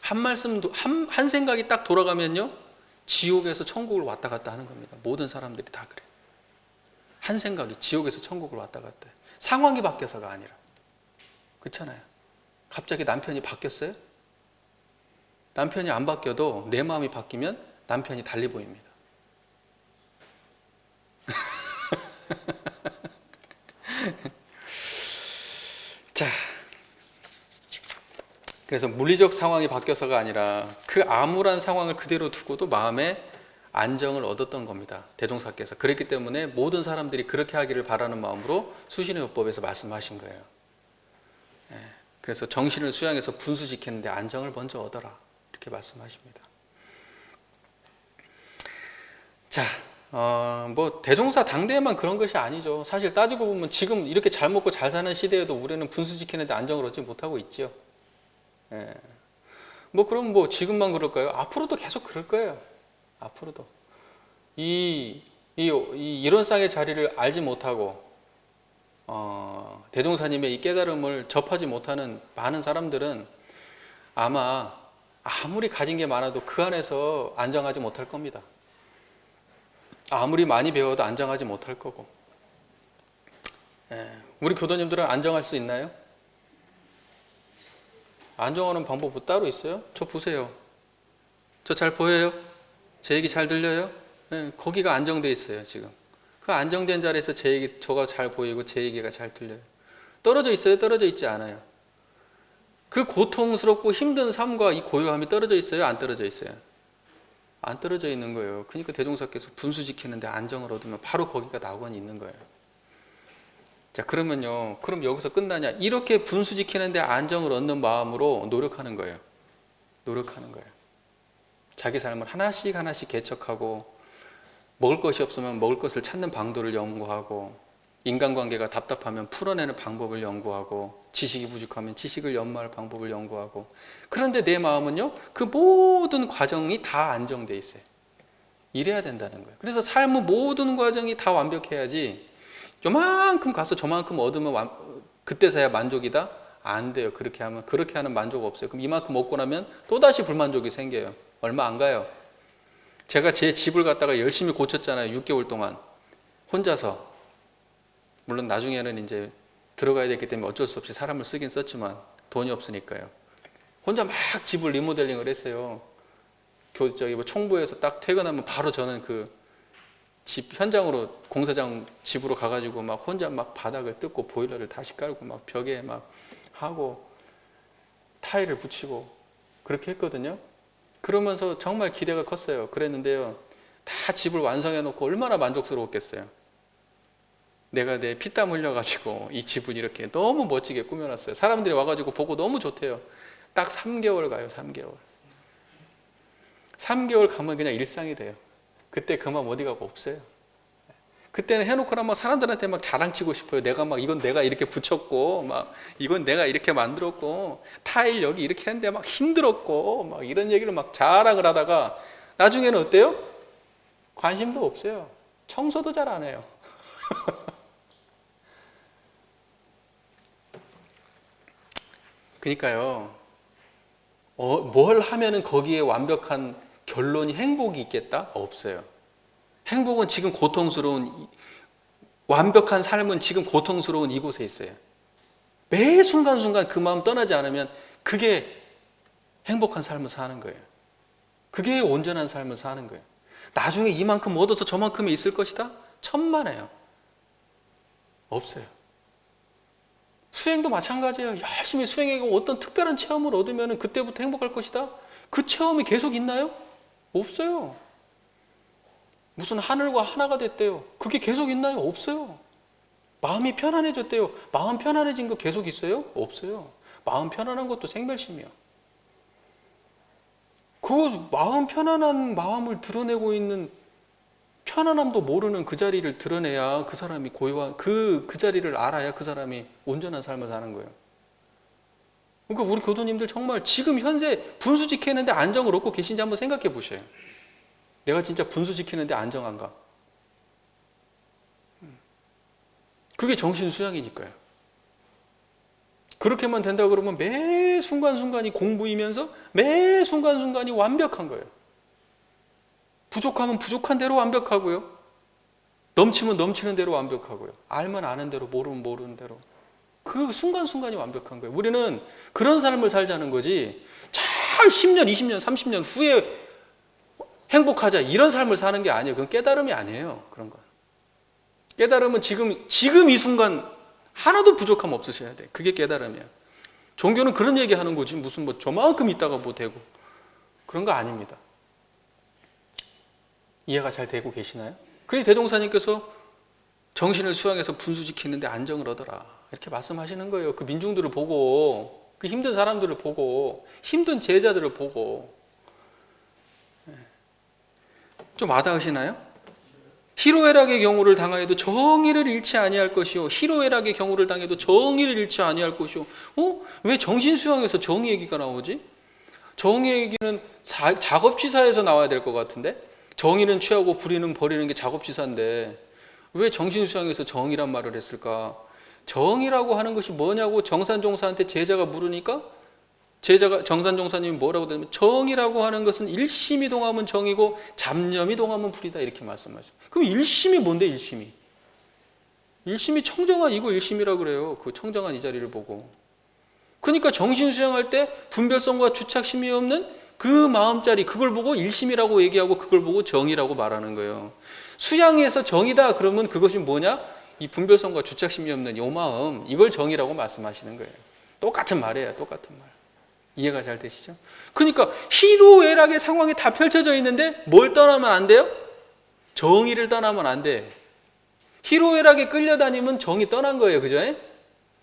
한 말씀도 한 생각이 딱 돌아가면요, 지옥에서 천국을 왔다 갔다 하는 겁니다. 모든 사람들이 다 그래요. 한 생각이 지옥에서 천국을 왔다 갔다 해요. 상황이 바뀌어서가 아니라. 그렇잖아요. 갑자기 남편이 바뀌었어요? 남편이 안 바뀌어도 내 마음이 바뀌면 남편이 달리 보입니다. 자, 그래서 물리적 상황이 바뀌어서가 아니라 그 암울한 상황을 그대로 두고도 마음에 안정을 얻었던 겁니다. 대종사께서. 그랬기 때문에 모든 사람들이 그렇게 하기를 바라는 마음으로 수신의 요법에서 말씀하신 거예요. 그래서 정신을 수양해서 분수지키는데 안정을 먼저 얻어라, 이렇게 말씀하십니다. 자, 뭐 대종사 당대에만 그런 것이 아니죠. 사실 따지고 보면 지금 이렇게 잘 먹고 잘 사는 시대에도 우리는 분수지키는데 안정을 얻지 못하고 있지요. 그럼 지금만 그럴까요? 앞으로도 계속 그럴 거예요. 앞으로도. 이 이론상의 자리를 알지 못하고, 대종사님의 이 깨달음을 접하지 못하는 많은 사람들은 아마 아무리 가진 게 많아도 그 안에서 안정하지 못할 겁니다. 아무리 많이 배워도 안정하지 못할 거고. 우리 교도님들은 안정할 수 있나요? 안정하는 방법 따로 있어요? 저 보세요. 저 잘 보여요? 제 얘기 잘 들려요? 거기가 안정돼 있어요, 지금. 그 안정된 자리에서 제 얘기, 저가 잘 보이고 제 얘기가 잘 들려요. 떨어져 있어요? 떨어져 있지 않아요? 그 고통스럽고 힘든 삶과 이 고요함이 떨어져 있어요? 안 떨어져 있어요? 안 떨어져 있는 거예요. 그러니까 대종사께서 분수지키는데 안정을 얻으면 바로 거기가 낙원이 있는 거예요. 자, 그러면요, 그럼 여기서 끝나냐? 이렇게 분수지키는데 안정을 얻는 마음으로 노력하는 거예요. 노력하는 거예요. 자기 삶을 하나씩 하나씩 개척하고, 먹을 것이 없으면 먹을 것을 찾는 방도를 연구하고, 인간관계가 답답하면 풀어내는 방법을 연구하고, 지식이 부족하면 지식을 연마할 방법을 연구하고. 그런데 내 마음은요, 그 모든 과정이 다 안정돼 있어요. 이래야 된다는 거예요. 그래서 삶의 모든 과정이 다 완벽해야지, 요만큼 가서 저만큼 얻으면 그때서야 만족이다? 안 돼요. 그렇게 하는 만족 없어요. 그럼 이만큼 얻고 나면 또다시 불만족이 생겨요. 얼마 안 가요. 제가 제 집을 갖다가 열심히 고쳤잖아요. 6개월 동안 혼자서. 물론 나중에는 이제 들어가야 됐기 때문에 어쩔 수 없이 사람을 쓰긴 썼지만 돈이 없으니까요. 혼자 막 집을 리모델링을 했어요. 총부에서 딱 퇴근하면 바로 저는 그 집 현장으로, 공사장 집으로 가가지고 막 혼자 막 바닥을 뜯고 보일러를 다시 깔고 막 벽에 막 하고 타일을 붙이고 그렇게 했거든요. 그러면서 정말 기대가 컸어요. 그랬는데요, 다 집을 완성해 놓고 얼마나 만족스러웠겠어요. 내가 내 피땀 흘려가지고 이 집을 이렇게 너무 멋지게 꾸며놨어요. 사람들이 와가지고 보고 너무 좋대요. 딱 3개월 가요. 3개월 가면 그냥 일상이 돼요. 그때 그 마음 어디 가고 없어요. 그때는 해놓고 나면 사람들한테 막 자랑치고 싶어요. 이건 내가 이렇게 붙였고, 막 이건 내가 이렇게 만들었고, 타일 여기 이렇게 했는데 막 힘들었고, 막 이런 얘기를 막 자랑을 하다가 나중에는 어때요? 관심도 없어요. 청소도 잘 안 해요. 그러니까요, 뭘 하면은 거기에 완벽한 결론이 행복이 있겠다? 없어요. 행복은 지금 완벽한 삶은 지금 고통스러운 이곳에 있어요. 매 순간순간 그 마음 떠나지 않으면 그게 행복한 삶을 사는 거예요. 그게 온전한 삶을 사는 거예요. 나중에 이만큼 얻어서 저만큼이 있을 것이다? 천만에요. 없어요. 수행도 마찬가지예요. 열심히 수행하고 어떤 특별한 체험을 얻으면 그때부터 행복할 것이다? 그 체험이 계속 있나요? 없어요. 무슨 하늘과 하나가 됐대요. 그게 계속 있나요? 없어요. 마음이 편안해졌대요. 마음 편안해진 거 계속 있어요? 없어요. 마음 편안한 것도 생멸심이야. 그 마음 편안한 마음을 드러내고 있는, 편안함도 모르는 그 자리를 드러내야 그 사람이 고요한, 그 자리를 알아야 그 사람이 온전한 삶을 사는 거예요. 그러니까 우리 교도님들 정말 지금 현재 분수 지키는데 안정을 얻고 계신지 한번 생각해 보세요. 내가 진짜 분수 지키는데 안정한가? 그게 정신 수양이니까요. 그렇게만 된다 그러면 매 순간순간이 공부이면서 매 순간순간이 완벽한 거예요. 부족하면 부족한 대로 완벽하고요. 넘치면 넘치는 대로 완벽하고요. 알면 아는 대로, 모르면 모르는 대로. 그 순간순간이 완벽한 거예요. 우리는 그런 삶을 살자는 거지, 잘 10년, 20년, 30년 후에 행복하자 이런 삶을 사는 게 아니에요. 그건 깨달음이 아니에요. 그런 건. 깨달음은 지금 이 순간 하나도 부족함 없으셔야 돼. 그게 깨달음이야. 종교는 그런 얘기 하는 거지, 무슨 저만큼 있다가 되고 그런 거 아닙니다. 이해가 잘 되고 계시나요? 그래서 대종사님께서 정신을 수양해서 분수지키는데 안정을 얻어라 이렇게 말씀하시는 거예요. 그 민중들을 보고, 그 힘든 사람들을 보고, 힘든 제자들을 보고. 좀 와닿으시나요? 희로애락의 경우를 당하여도 정의를 잃지 아니할 것이요, 희로애락의 경우를 당해도 정의를 잃지 아니할 것이요. 왜 정신수양에서 정의 얘기가 나오지? 정의 얘기는 작업치사에서 나와야 될 것 같은데, 정의는 취하고 불의는 버리는 게 작업치사인데 왜 정신수양에서 정의란 말을 했을까? 정의라고 하는 것이 뭐냐고 정산종사한테 제자가 물으니까 정산종사님이 뭐라고 되냐면, 정의라고 하는 것은 일심이 동하면 정이고 잡념이 동하면 불이다, 이렇게 말씀하셔요. 그럼 일심이 뭔데? 일심이 청정한 이거 일심이라고 그래요. 그 청정한 이 자리를 보고. 그러니까 정신 수양할 때 분별성과 주착심이 없는 그 마음자리, 그걸 보고 일심이라고 얘기하고 그걸 보고 정이라고 말하는 거예요. 수양에서 정이다 그러면 그것이 뭐냐? 이 분별성과 주착심이 없는 이 마음, 이걸 정이라고 말씀하시는 거예요. 똑같은 말이에요. 똑같은 말. 이해가 잘 되시죠? 그러니까 희로애락의 상황이 다 펼쳐져 있는데 뭘 떠나면 안 돼요? 정의를 떠나면 안 돼. 희로애락에 끌려다니면 정이 떠난 거예요. 그죠?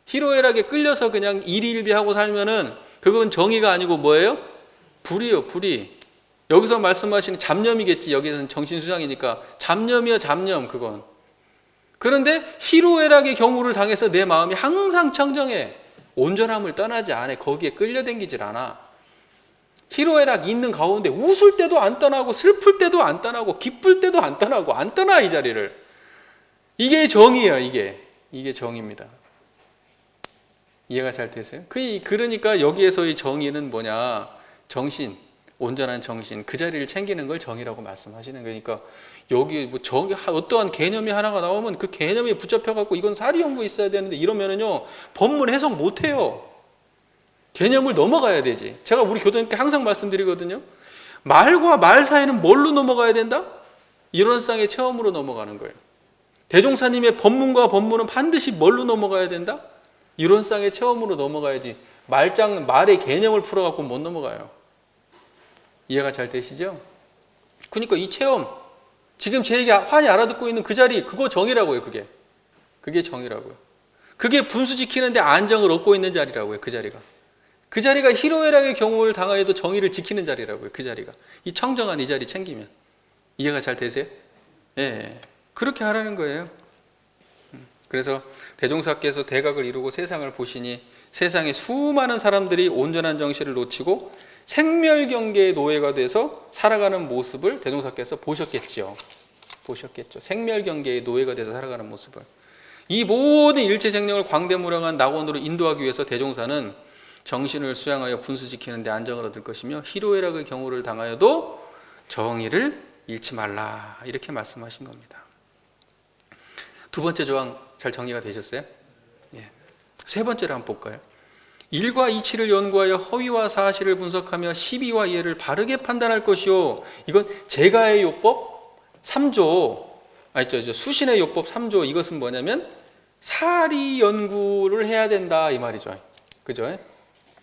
희로애락에 끌려서 그냥 일희일비하고 살면은 그건 정의가 아니고 뭐예요? 불이요, 불이. 여기서 말씀하시는 잡념이겠지. 여기서는 정신수양이니까 잡념이요, 잡념. 그건. 그런데 희로애락의 경우를 당해서 내 마음이 항상 청정해. 온전함을 떠나지 않아. 거기에 끌려다니질 않아. 희로애락 있는 가운데 웃을 때도 안 떠나고 슬플 때도 안 떠나고 기쁠 때도 안 떠나고 안 떠나, 이 자리를. 이게 정이에요. 이게 정입니다. 이해가 잘 되세요? 그러니까 여기에서의 정의는 뭐냐? 정신, 온전한 정신, 그 자리를 챙기는 걸 정의라고 말씀하시는 거니까, 여기 뭐 어떠한 개념이 하나가 나오면 그 개념에 붙잡혀갖고 이건 사리 연구 있어야 되는데 이러면은요, 법문 해석 못 해요. 개념을 넘어가야 되지. 제가 우리 교도님께 항상 말씀드리거든요. 말과 말 사이는 뭘로 넘어가야 된다? 이론상의 체험으로 넘어가는 거예요. 대종사님의 법문과 법문은 반드시 뭘로 넘어가야 된다? 이론상의 체험으로 넘어가야지. 말의 개념을 풀어갖고 못 넘어가요. 이해가 잘 되시죠? 그러니까 이 체험, 지금 제 얘기 환히 알아듣고 있는 그 자리, 그거 정이라고요. 그게 정이라고요. 그게 분수 지키는데 안정을 얻고 있는 자리라고요. 그 자리가 희로애락의 경우를 당하여도 정의를 지키는 자리라고요. 그 자리가. 이 청정한 이 자리 챙기면. 이해가 잘 되세요? 예. 그렇게 하라는 거예요. 그래서 대종사께서 대각을 이루고 세상을 보시니 세상에 수많은 사람들이 온전한 정신을 놓치고 생멸경계의 노예가 돼서 살아가는 모습을 대종사께서 보셨겠죠. 생멸경계의 노예가 돼서 살아가는 모습을. 이 모든 일체생명을 광대무량한 낙원으로 인도하기 위해서 대종사는 정신을 수양하여 분수지키는 데 안정을 얻을 것이며 희로애락의 경우를 당하여도 정의를 잃지 말라, 이렇게 말씀하신 겁니다. 두 번째 조항 잘 정리가 되셨어요? 예. 세 번째로 한번 볼까요? 일과 이치를 연구하여 허위와 사실을 분석하며 시비와 이해를 바르게 판단할 것이요. 이건 제가의 요법 3조, 수신의 요법 3조. 이것은 뭐냐면 사리 연구를 해야 된다, 이 말이죠. 그죠? 요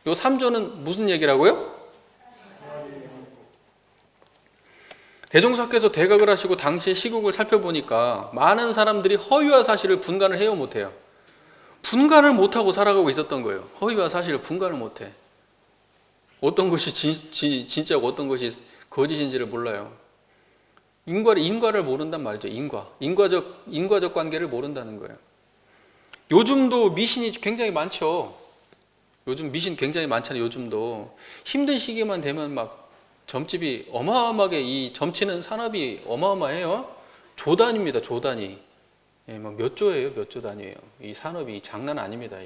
3조는 무슨 얘기라고요? 대종사께서 대각을 하시고 당시의 시국을 살펴보니까 많은 사람들이 허위와 사실을 분간을 해요, 못해요? 분간을 못하고 살아가고 있었던 거예요. 허위와 사실을 분간을 못해. 어떤 것이 진짜고 어떤 것이 거짓인지를 몰라요. 인과를 모른단 말이죠. 인과적 관계를 모른다는 거예요. 요즘도 미신이 굉장히 많죠. 요즘 미신 굉장히 많잖아요. 요즘도 힘든 시기만 되면 막 점집이 어마어마하게, 이 점치는 산업이 어마어마해요. 조 단위입니다. 조 단위. 예, 막 몇 조예요. 몇 조 단위예요. 이 산업이 장난 아닙니다.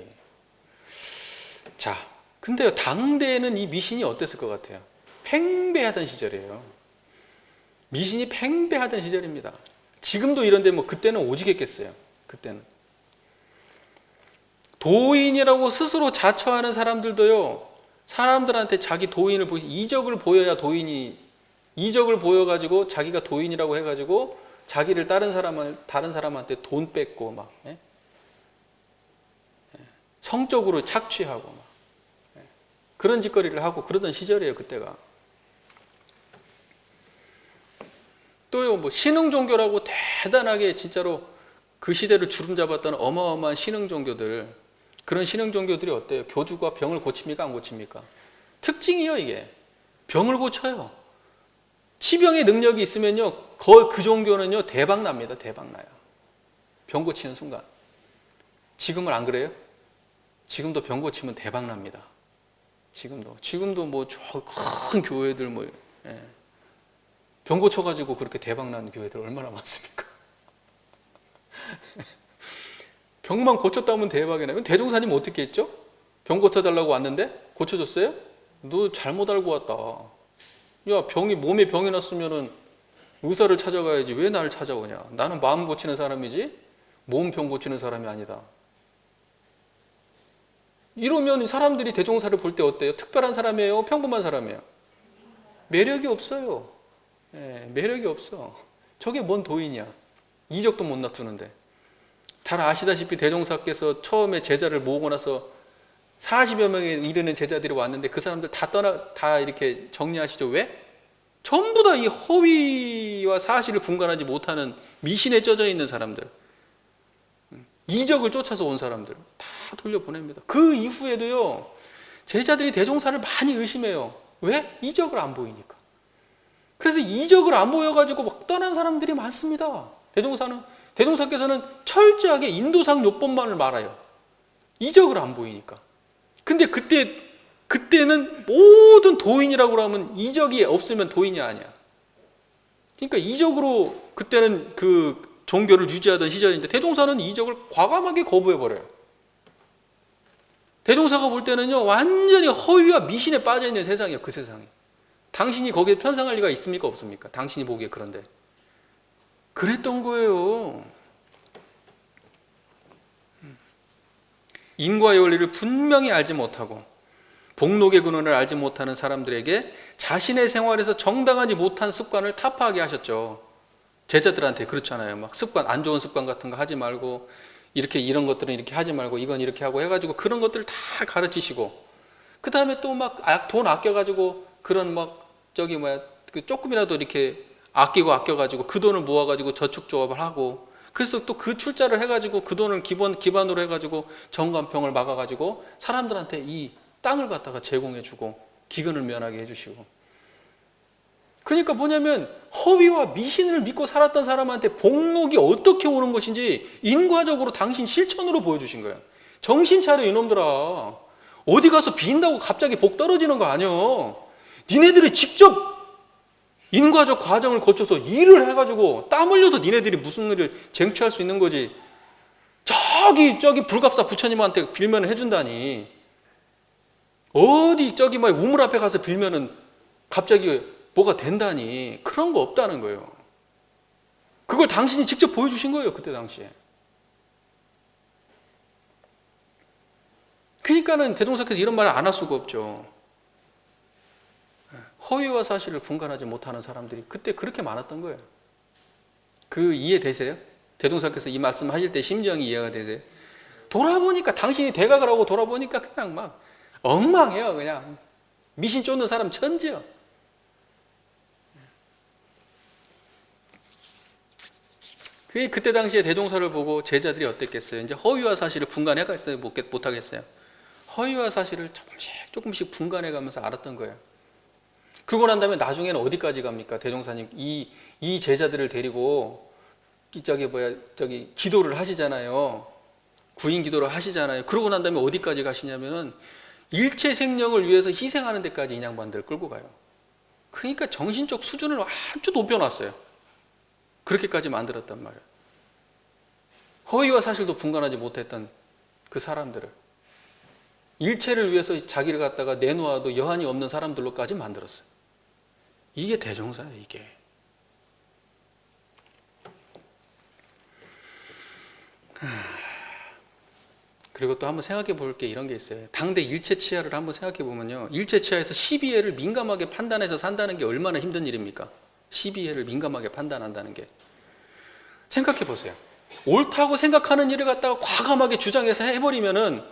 자, 근데 당대에는 이 미신이 어땠을 것 같아요? 팽배하던 시절이에요. 미신이 팽배하던 시절입니다. 지금도 이런데 뭐 그때는 오지겠겠어요. 그때는. 도인이라고 스스로 자처하는 사람들도요, 사람들한테 자기 도인을 이적을 보여야 이적을 보여가지고 자기가 도인이라고 해가지고 자기를 다른 사람한테 돈 뺏고 막, 예? 성적으로 착취하고 막, 예? 그런 짓거리를 하고 그러던 시절이에요, 그때가. 또요, 뭐 신흥 종교라고 대단하게 진짜로 그 시대를 주름잡았던 어마어마한 신흥 종교들, 그런 신흥 종교들이 어때요? 교주가 병을 고칩니까? 안 고칩니까? 특징이요, 이게. 병을 고쳐요. 치병의 능력이 있으면요, 그 종교는요, 대박 납니다. 대박 나요. 병 고치는 순간. 지금은 안 그래요? 지금도 병 고치면 대박 납니다. 지금도 뭐 저 큰 교회들 뭐 병 고쳐가지고 그렇게 대박 나는 교회들 얼마나 많습니까? 병만 고쳤다면 대박이나요? 대종사님 어떻게 했죠? 병 고쳐달라고 왔는데 고쳐줬어요? 너 잘못 알고 왔다. 야, 몸에 병이 났으면은 의사를 찾아가야지 왜 나를 찾아오냐? 나는 마음 고치는 사람이지 몸 병 고치는 사람이 아니다. 이러면 사람들이 대종사를 볼 때 어때요? 특별한 사람이에요? 평범한 사람이에요? 매력이 없어요. 매력이 없어. 저게 뭔 도인이야? 이적도 못 놔두는데. 잘 아시다시피 대종사께서 처음에 제자를 모으고 나서 40여 명에 이르는 제자들이 왔는데 그 사람들 다 이렇게 정리하시죠. 왜? 전부 다 이 허위와 사실을 분간하지 못하는 미신에 젖어 있는 사람들, 이적을 쫓아서 온 사람들 다 돌려보냅니다. 그 이후에도요, 제자들이 대종사를 많이 의심해요. 왜? 이적을 안 보이니까. 그래서 이적을 안 보여가지고 막 떠난 사람들이 많습니다. 대종사께서는 철저하게 인도상 요법만을 말아요. 이적을 안 보이니까. 근데 그때는 모든 도인이라고 하면 이적이 없으면 도인이 아니야. 그러니까 이적으로 그때는 그 종교를 유지하던 시절인데 대종사는 이적을 과감하게 거부해버려요. 대종사가 볼 때는요, 완전히 허위와 미신에 빠져있는 세상이에요. 그 세상이. 당신이 거기에 편성할 리가 있습니까? 없습니까? 당신이 보기에. 그런데 그랬던 거예요. 인과의 원리를 분명히 알지 못하고 복록의 근원을 알지 못하는 사람들에게 자신의 생활에서 정당하지 못한 습관을 타파하게 하셨죠. 제자들한테 그렇잖아요. 막 습관, 안 좋은 습관 같은 거 하지 말고 이런 것들은 이렇게 하지 말고 이건 이렇게 하고 해가지고 그런 것들을 다 가르치시고, 그 다음에 또 막 돈 아껴가지고 그런 그 조금이라도 이렇게 아껴가지고 그 돈을 모아가지고 저축조합을 하고, 그래서 또 그 출자를 해가지고 그 돈을 기반으로 해가지고 정관병을 막아가지고 사람들한테 이 땅을 갖다가 제공해주고 기근을 면하게 해주시고. 그러니까 뭐냐면 허위와 미신을 믿고 살았던 사람한테 복록이 어떻게 오는 것인지 인과적으로 당신 실천으로 보여주신 거예요. 정신 차려 이놈들아. 어디 가서 빈다고 갑자기 복 떨어지는 거 아니여. 니네들이 직접 인과적 과정을 거쳐서 일을 해가지고 땀 흘려서 니네들이 무슨 일을 쟁취할 수 있는 거지. 저기 불갑사 부처님한테 빌면을 해준다니. 어디 저기 우물 앞에 가서 빌면은 갑자기 뭐가 된다니. 그런 거 없다는 거예요. 그걸 당신이 직접 보여주신 거예요. 그때 당시에. 그러니까는 대종사께서 이런 말을 안 할 수가 없죠. 허위와 사실을 분간하지 못하는 사람들이 그때 그렇게 많았던 거예요. 그 이해되세요? 대종사께서 이 말씀 하실 때 심정이 이해가 되세요? 돌아보니까 당신이 대각을 하고 돌아보니까 그냥 막 엉망이에요. 그냥 미신 쫓는 사람 천지요. 그때 당시에 대종사를 보고 제자들이 어땠겠어요? 이제 허위와 사실을 분간해갔어요? 못하겠어요? 허위와 사실을 조금씩 분간해가면서 알았던 거예요. 그러고 난 다음에 나중에는 어디까지 갑니까? 대종사님 이 제자들을 데리고 기도를 하시잖아요. 구인 기도를 하시잖아요. 그러고 난 다음에 어디까지 가시냐면은 일체 생명을 위해서 희생하는 데까지 인양반들을 끌고 가요. 그러니까 정신적 수준을 아주 높여놨어요. 그렇게까지 만들었단 말이에요. 허위와 사실도 분간하지 못했던 그 사람들을 일체를 위해서 자기를 갖다가 내놓아도 여한이 없는 사람들로까지 만들었어요. 이게 대종사예요. 이게. 그리고 또 한번 생각해 볼 게 이런 게 있어요. 당대 일체치하를 한번 생각해 보면요, 일체치하에서 12해를 민감하게 판단해서 산다는 게 얼마나 힘든 일입니까? 12해를 민감하게 판단한다는 게. 생각해 보세요. 옳다고 생각하는 일을 갖다가 과감하게 주장해서 해버리면은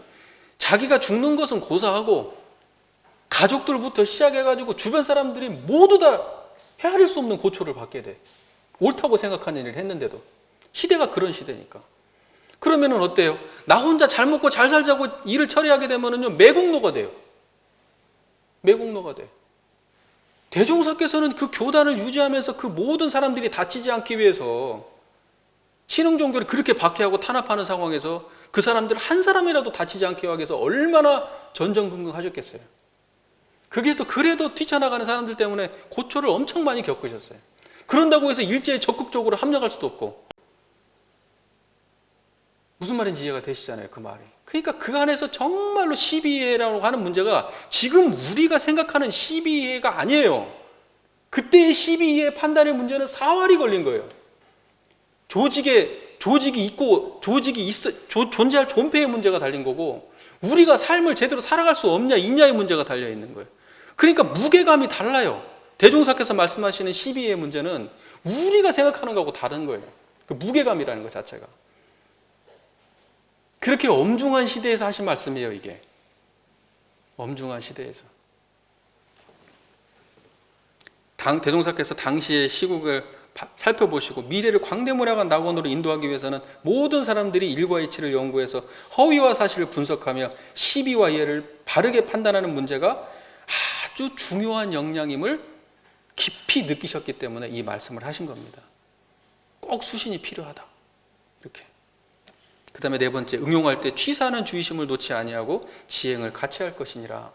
자기가 죽는 것은 고사하고 가족들부터 시작해가지고 주변 사람들이 모두 다 헤아릴 수 없는 고초를 받게 돼. 옳다고 생각하는 일을 했는데도. 시대가 그런 시대니까. 그러면은 어때요? 나 혼자 잘 먹고 잘 살자고 일을 처리하게 되면은요, 매국노가 돼요. 매국노가 돼. 대종사께서는 그 교단을 유지하면서 그 모든 사람들이 다치지 않기 위해서 신흥 종교를 그렇게 박해하고 탄압하는 상황에서 그 사람들 한 사람이라도 다치지 않게 하기 위해서 얼마나 전전긍긍하셨겠어요. 그게 또 그래도 뛰쳐나가는 사람들 때문에 고초를 엄청 많이 겪으셨어요. 그런다고 해서 일제에 적극적으로 합력할 수도 없고. 무슨 말인지 이해가 되시잖아요, 그 말이. 그러니까 그 안에서 정말로 12회라고 하는 문제가 지금 우리가 생각하는 12회가 아니에요. 그때의 12회의 판단의 문제는 사활이 걸린 거예요. 조직이 있고 존재할 존폐의 문제가 달린 거고, 우리가 삶을 제대로 살아갈 수 없냐 있냐의 문제가 달려 있는 거예요. 그러니까 무게감이 달라요. 대종사께서 말씀하시는 12회의 문제는 우리가 생각하는 거하고 다른 거예요. 그 무게감이라는 것 자체가. 그렇게 엄중한 시대에서 하신 말씀이에요, 이게. 엄중한 시대에서. 대종사께서 당시의 시국을 살펴보시고 미래를 광대무량한 낙원으로 인도하기 위해서는 모든 사람들이 일과 이치를 연구해서 허위와 사실을 분석하며 시비와 이해를 바르게 판단하는 문제가 아주 중요한 역량임을 깊이 느끼셨기 때문에 이 말씀을 하신 겁니다. 꼭 수신이 필요하다. 이렇게. 그 다음에 네 번째, 응용할 때 취사하는 주의심을 놓지 아니하고 지행을 같이 할 것이니라.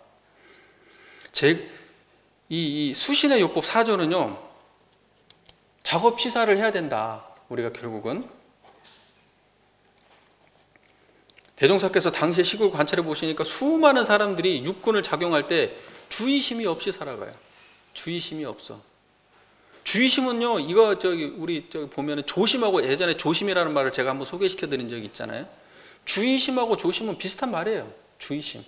이 수신의 요법 4조는요, 작업 취사를 해야 된다. 우리가 결국은 대종사께서 당시의 시국을 관찰해 보시니까 수많은 사람들이 육군을 작용할 때 주의심이 없이 살아가요. 주의심이 없어. 주의심은요, 우리 보면은 조심하고, 예전에 조심이라는 말을 제가 한번 소개시켜 드린 적이 있잖아요. 주의심하고 조심은 비슷한 말이에요. 주의심,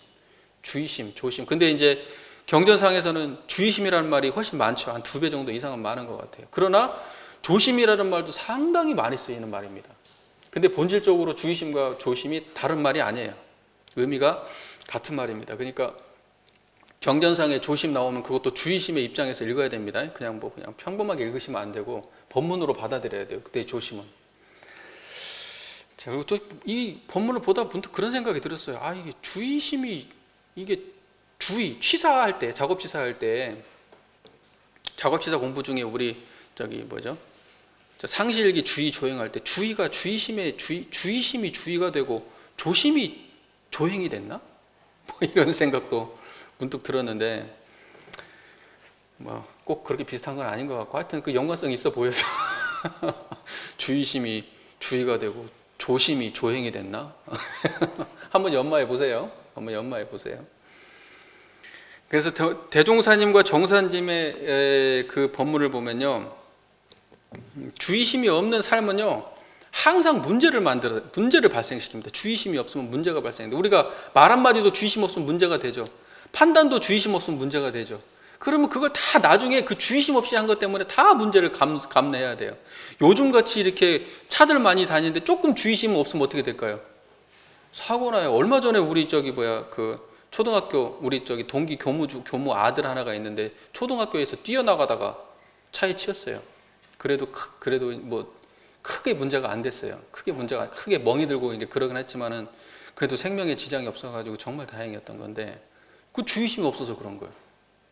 조심. 근데 이제 경전상에서는 주의심이라는 말이 훨씬 많죠. 한 2배 정도 이상은 많은 것 같아요. 그러나 조심이라는 말도 상당히 많이 쓰이는 말입니다. 근데 본질적으로 주의심과 조심이 다른 말이 아니에요. 의미가 같은 말입니다. 그러니까 경전상에 조심 나오면 그것도 주의심의 입장에서 읽어야 됩니다. 그냥 평범하게 읽으시면 안 되고 본문으로 받아들여야 돼요. 그때 조심은. 자, 그리고 또 이 본문을 보다 문득 그런 생각이 들었어요. 이게 주의심이, 이게 취사할 때, 작업 취사할 때, 작업 취사 공부 중에 우리 상시일기 주의 조행할 때 주의심이 주의가 되고 조심이 조행이 됐나? 이런 생각도 문득 들었는데, 꼭 그렇게 비슷한 건 아닌 것 같고, 하여튼 그 연관성이 있어 보여서 주의심이 주의가 되고 조심이 조행이 됐나? 한번 연마해 보세요. 그래서 대종사님과 정사님의 그 법문을 보면요, 주의심이 없는 삶은요, 항상 문제를 발생시킵니다. 주의심이 없으면 문제가 발생합니다. 우리가 말 한마디도 주의심 없으면 문제가 되죠. 판단도 주의심 없으면 문제가 되죠. 그러면 그걸 다 나중에 그 주의심 없이 한 것 때문에 다 문제를 감내해야 돼요. 요즘같이 이렇게 차들 많이 다니는데 조금 주의심 없으면 어떻게 될까요? 사고 나요. 얼마 전에 우리 초등학교 우리 동기 교무 아들 하나가 있는데 초등학교에서 뛰어나가다가 차에 치였어요. 그래도 뭐 크게 문제가 안 됐어요. 크게 멍이 들고 이제 그러긴 했지만은 그래도 생명에 지장이 없어가지고 정말 다행이었던 건데, 그 주의심이 없어서 그런 거예요.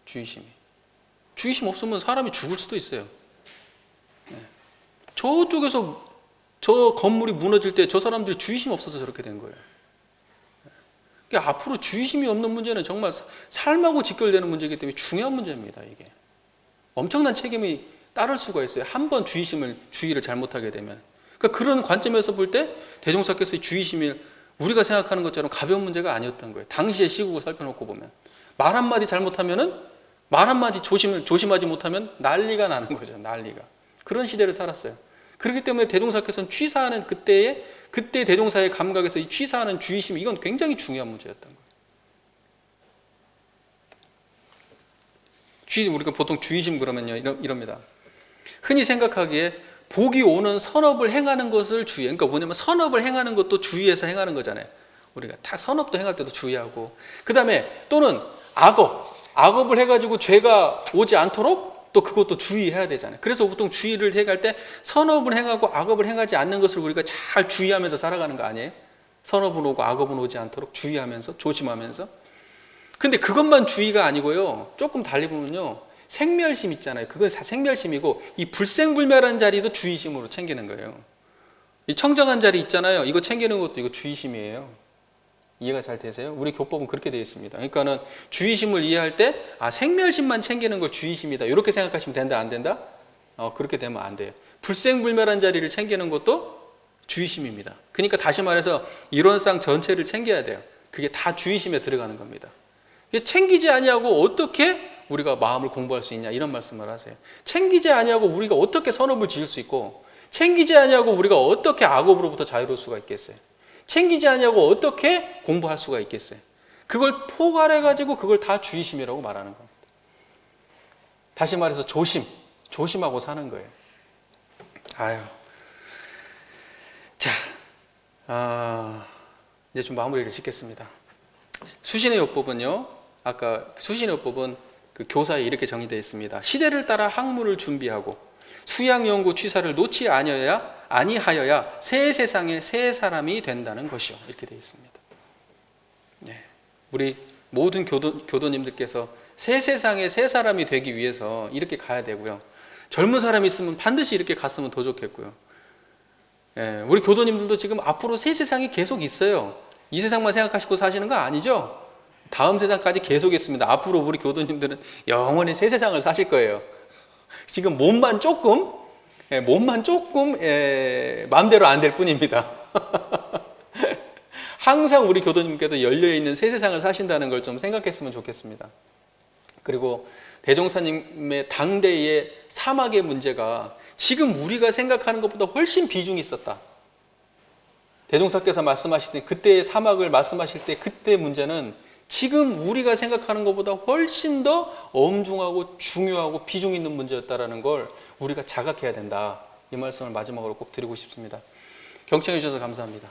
주의심 없으면 사람이 죽을 수도 있어요. 저쪽에서 저 건물이 무너질 때 저 사람들이 주의심이 없어서 저렇게 된 거예요. 그러니까 앞으로 주의심이 없는 문제는 정말 삶하고 직결되는 문제이기 때문에 중요한 문제입니다. 이게 엄청난 책임이 따를 수가 있어요. 한번 주의를 잘못하게 되면. 그러니까 그런 관점에서 볼 때 대종사께서의 주의심이 우리가 생각하는 것처럼 가벼운 문제가 아니었던 거예요. 당시의 시국을 살펴놓고 보면 말 한마디 잘못하면은, 말 한마디 조심하지 못하면 난리가 나는 거죠. 난리가. 그런 시대를 살았어요. 그렇기 때문에 대종사께서는 취사하는 그때 대종사의 감각에서 이 취사하는 주의심, 이건 굉장히 중요한 문제였던 거예요. 우리가 보통 주의심 그러면요, 이럽니다. 흔히 생각하기에 복이 오는 선업을 행하는 것을 주의해. 그러니까 뭐냐면 선업을 행하는 것도 주의해서 행하는 거잖아요. 우리가 다 선업도 행할 때도 주의하고, 그 다음에 또는 악업을 해가지고 죄가 오지 않도록 또 그것도 주의해야 되잖아요. 그래서 보통 주의를 해갈 때 선업을 행하고 악업을 행하지 않는 것을 우리가 잘 주의하면서 살아가는 거 아니에요? 선업은 오고 악업은 오지 않도록 주의하면서, 조심하면서. 근데 그것만 주의가 아니고요, 조금 달리 보면요, 생멸심 있잖아요. 그건 생멸심이고, 이 불생불멸한 자리도 주의심으로 챙기는 거예요. 이 청정한 자리 있잖아요. 이거 챙기는 것도 이거 주의심이에요. 이해가 잘 되세요? 우리 교법은 그렇게 되어 있습니다. 그러니까는 주의심을 이해할 때 생멸심만 챙기는 걸 주의심이다 이렇게 생각하시면 된다 안 된다? 그렇게 되면 안 돼요. 불생불멸한 자리를 챙기는 것도 주의심입니다. 그러니까 다시 말해서 이론상 전체를 챙겨야 돼요. 그게 다 주의심에 들어가는 겁니다. 챙기지 아니하고 어떻게 우리가 마음을 공부할 수 있냐 이런 말씀을 하세요. 챙기지 아니하고 우리가 어떻게 선업을 지을 수 있고, 챙기지 아니하고 우리가 어떻게 악업으로부터 자유로울 수가 있겠어요. 챙기지 아니하고 어떻게 공부할 수가 있겠어요. 그걸 포괄해가지고 그걸 다 주의심이라고 말하는 겁니다. 다시 말해서 조심하고 사는 거예요. 자, 이제 좀 마무리를 짓겠습니다. 수신의 요법은요, 아까 수신의 요법은 그 교사에 이렇게 정의되어 있습니다. 시대를 따라 학문을 준비하고 수양 연구 취사를 놓지 아니하여야 새 세상의 새 사람이 된다는 것이요. 이렇게 되어 있습니다. 네. 우리 모든 교도님들께서 새 세상의 새 사람이 되기 위해서 이렇게 가야 되고요. 젊은 사람이 있으면 반드시 이렇게 갔으면 더 좋겠고요. 예, 우리 교도님들도 지금 앞으로 새 세상이 계속 있어요. 이 세상만 생각하시고 사시는 거 아니죠? 다음 세상까지 계속 있습니다. 앞으로 우리 교도님들은 영원히 새 세상을 사실 거예요. 지금 몸만 조금 마음대로 안 될 뿐입니다. 항상 우리 교도님께서 열려있는 새 세상을 사신다는 걸 좀 생각했으면 좋겠습니다. 그리고 대종사님의 당대의 사막의 문제가 지금 우리가 생각하는 것보다 훨씬 비중이 있었다. 대종사께서 말씀하실 때 그때의 사막을 말씀하실 때 그때 문제는 지금 우리가 생각하는 것보다 훨씬 더 엄중하고 중요하고 비중 있는 문제였다는 걸 우리가 자각해야 된다. 이 말씀을 마지막으로 꼭 드리고 싶습니다. 경청해 주셔서 감사합니다.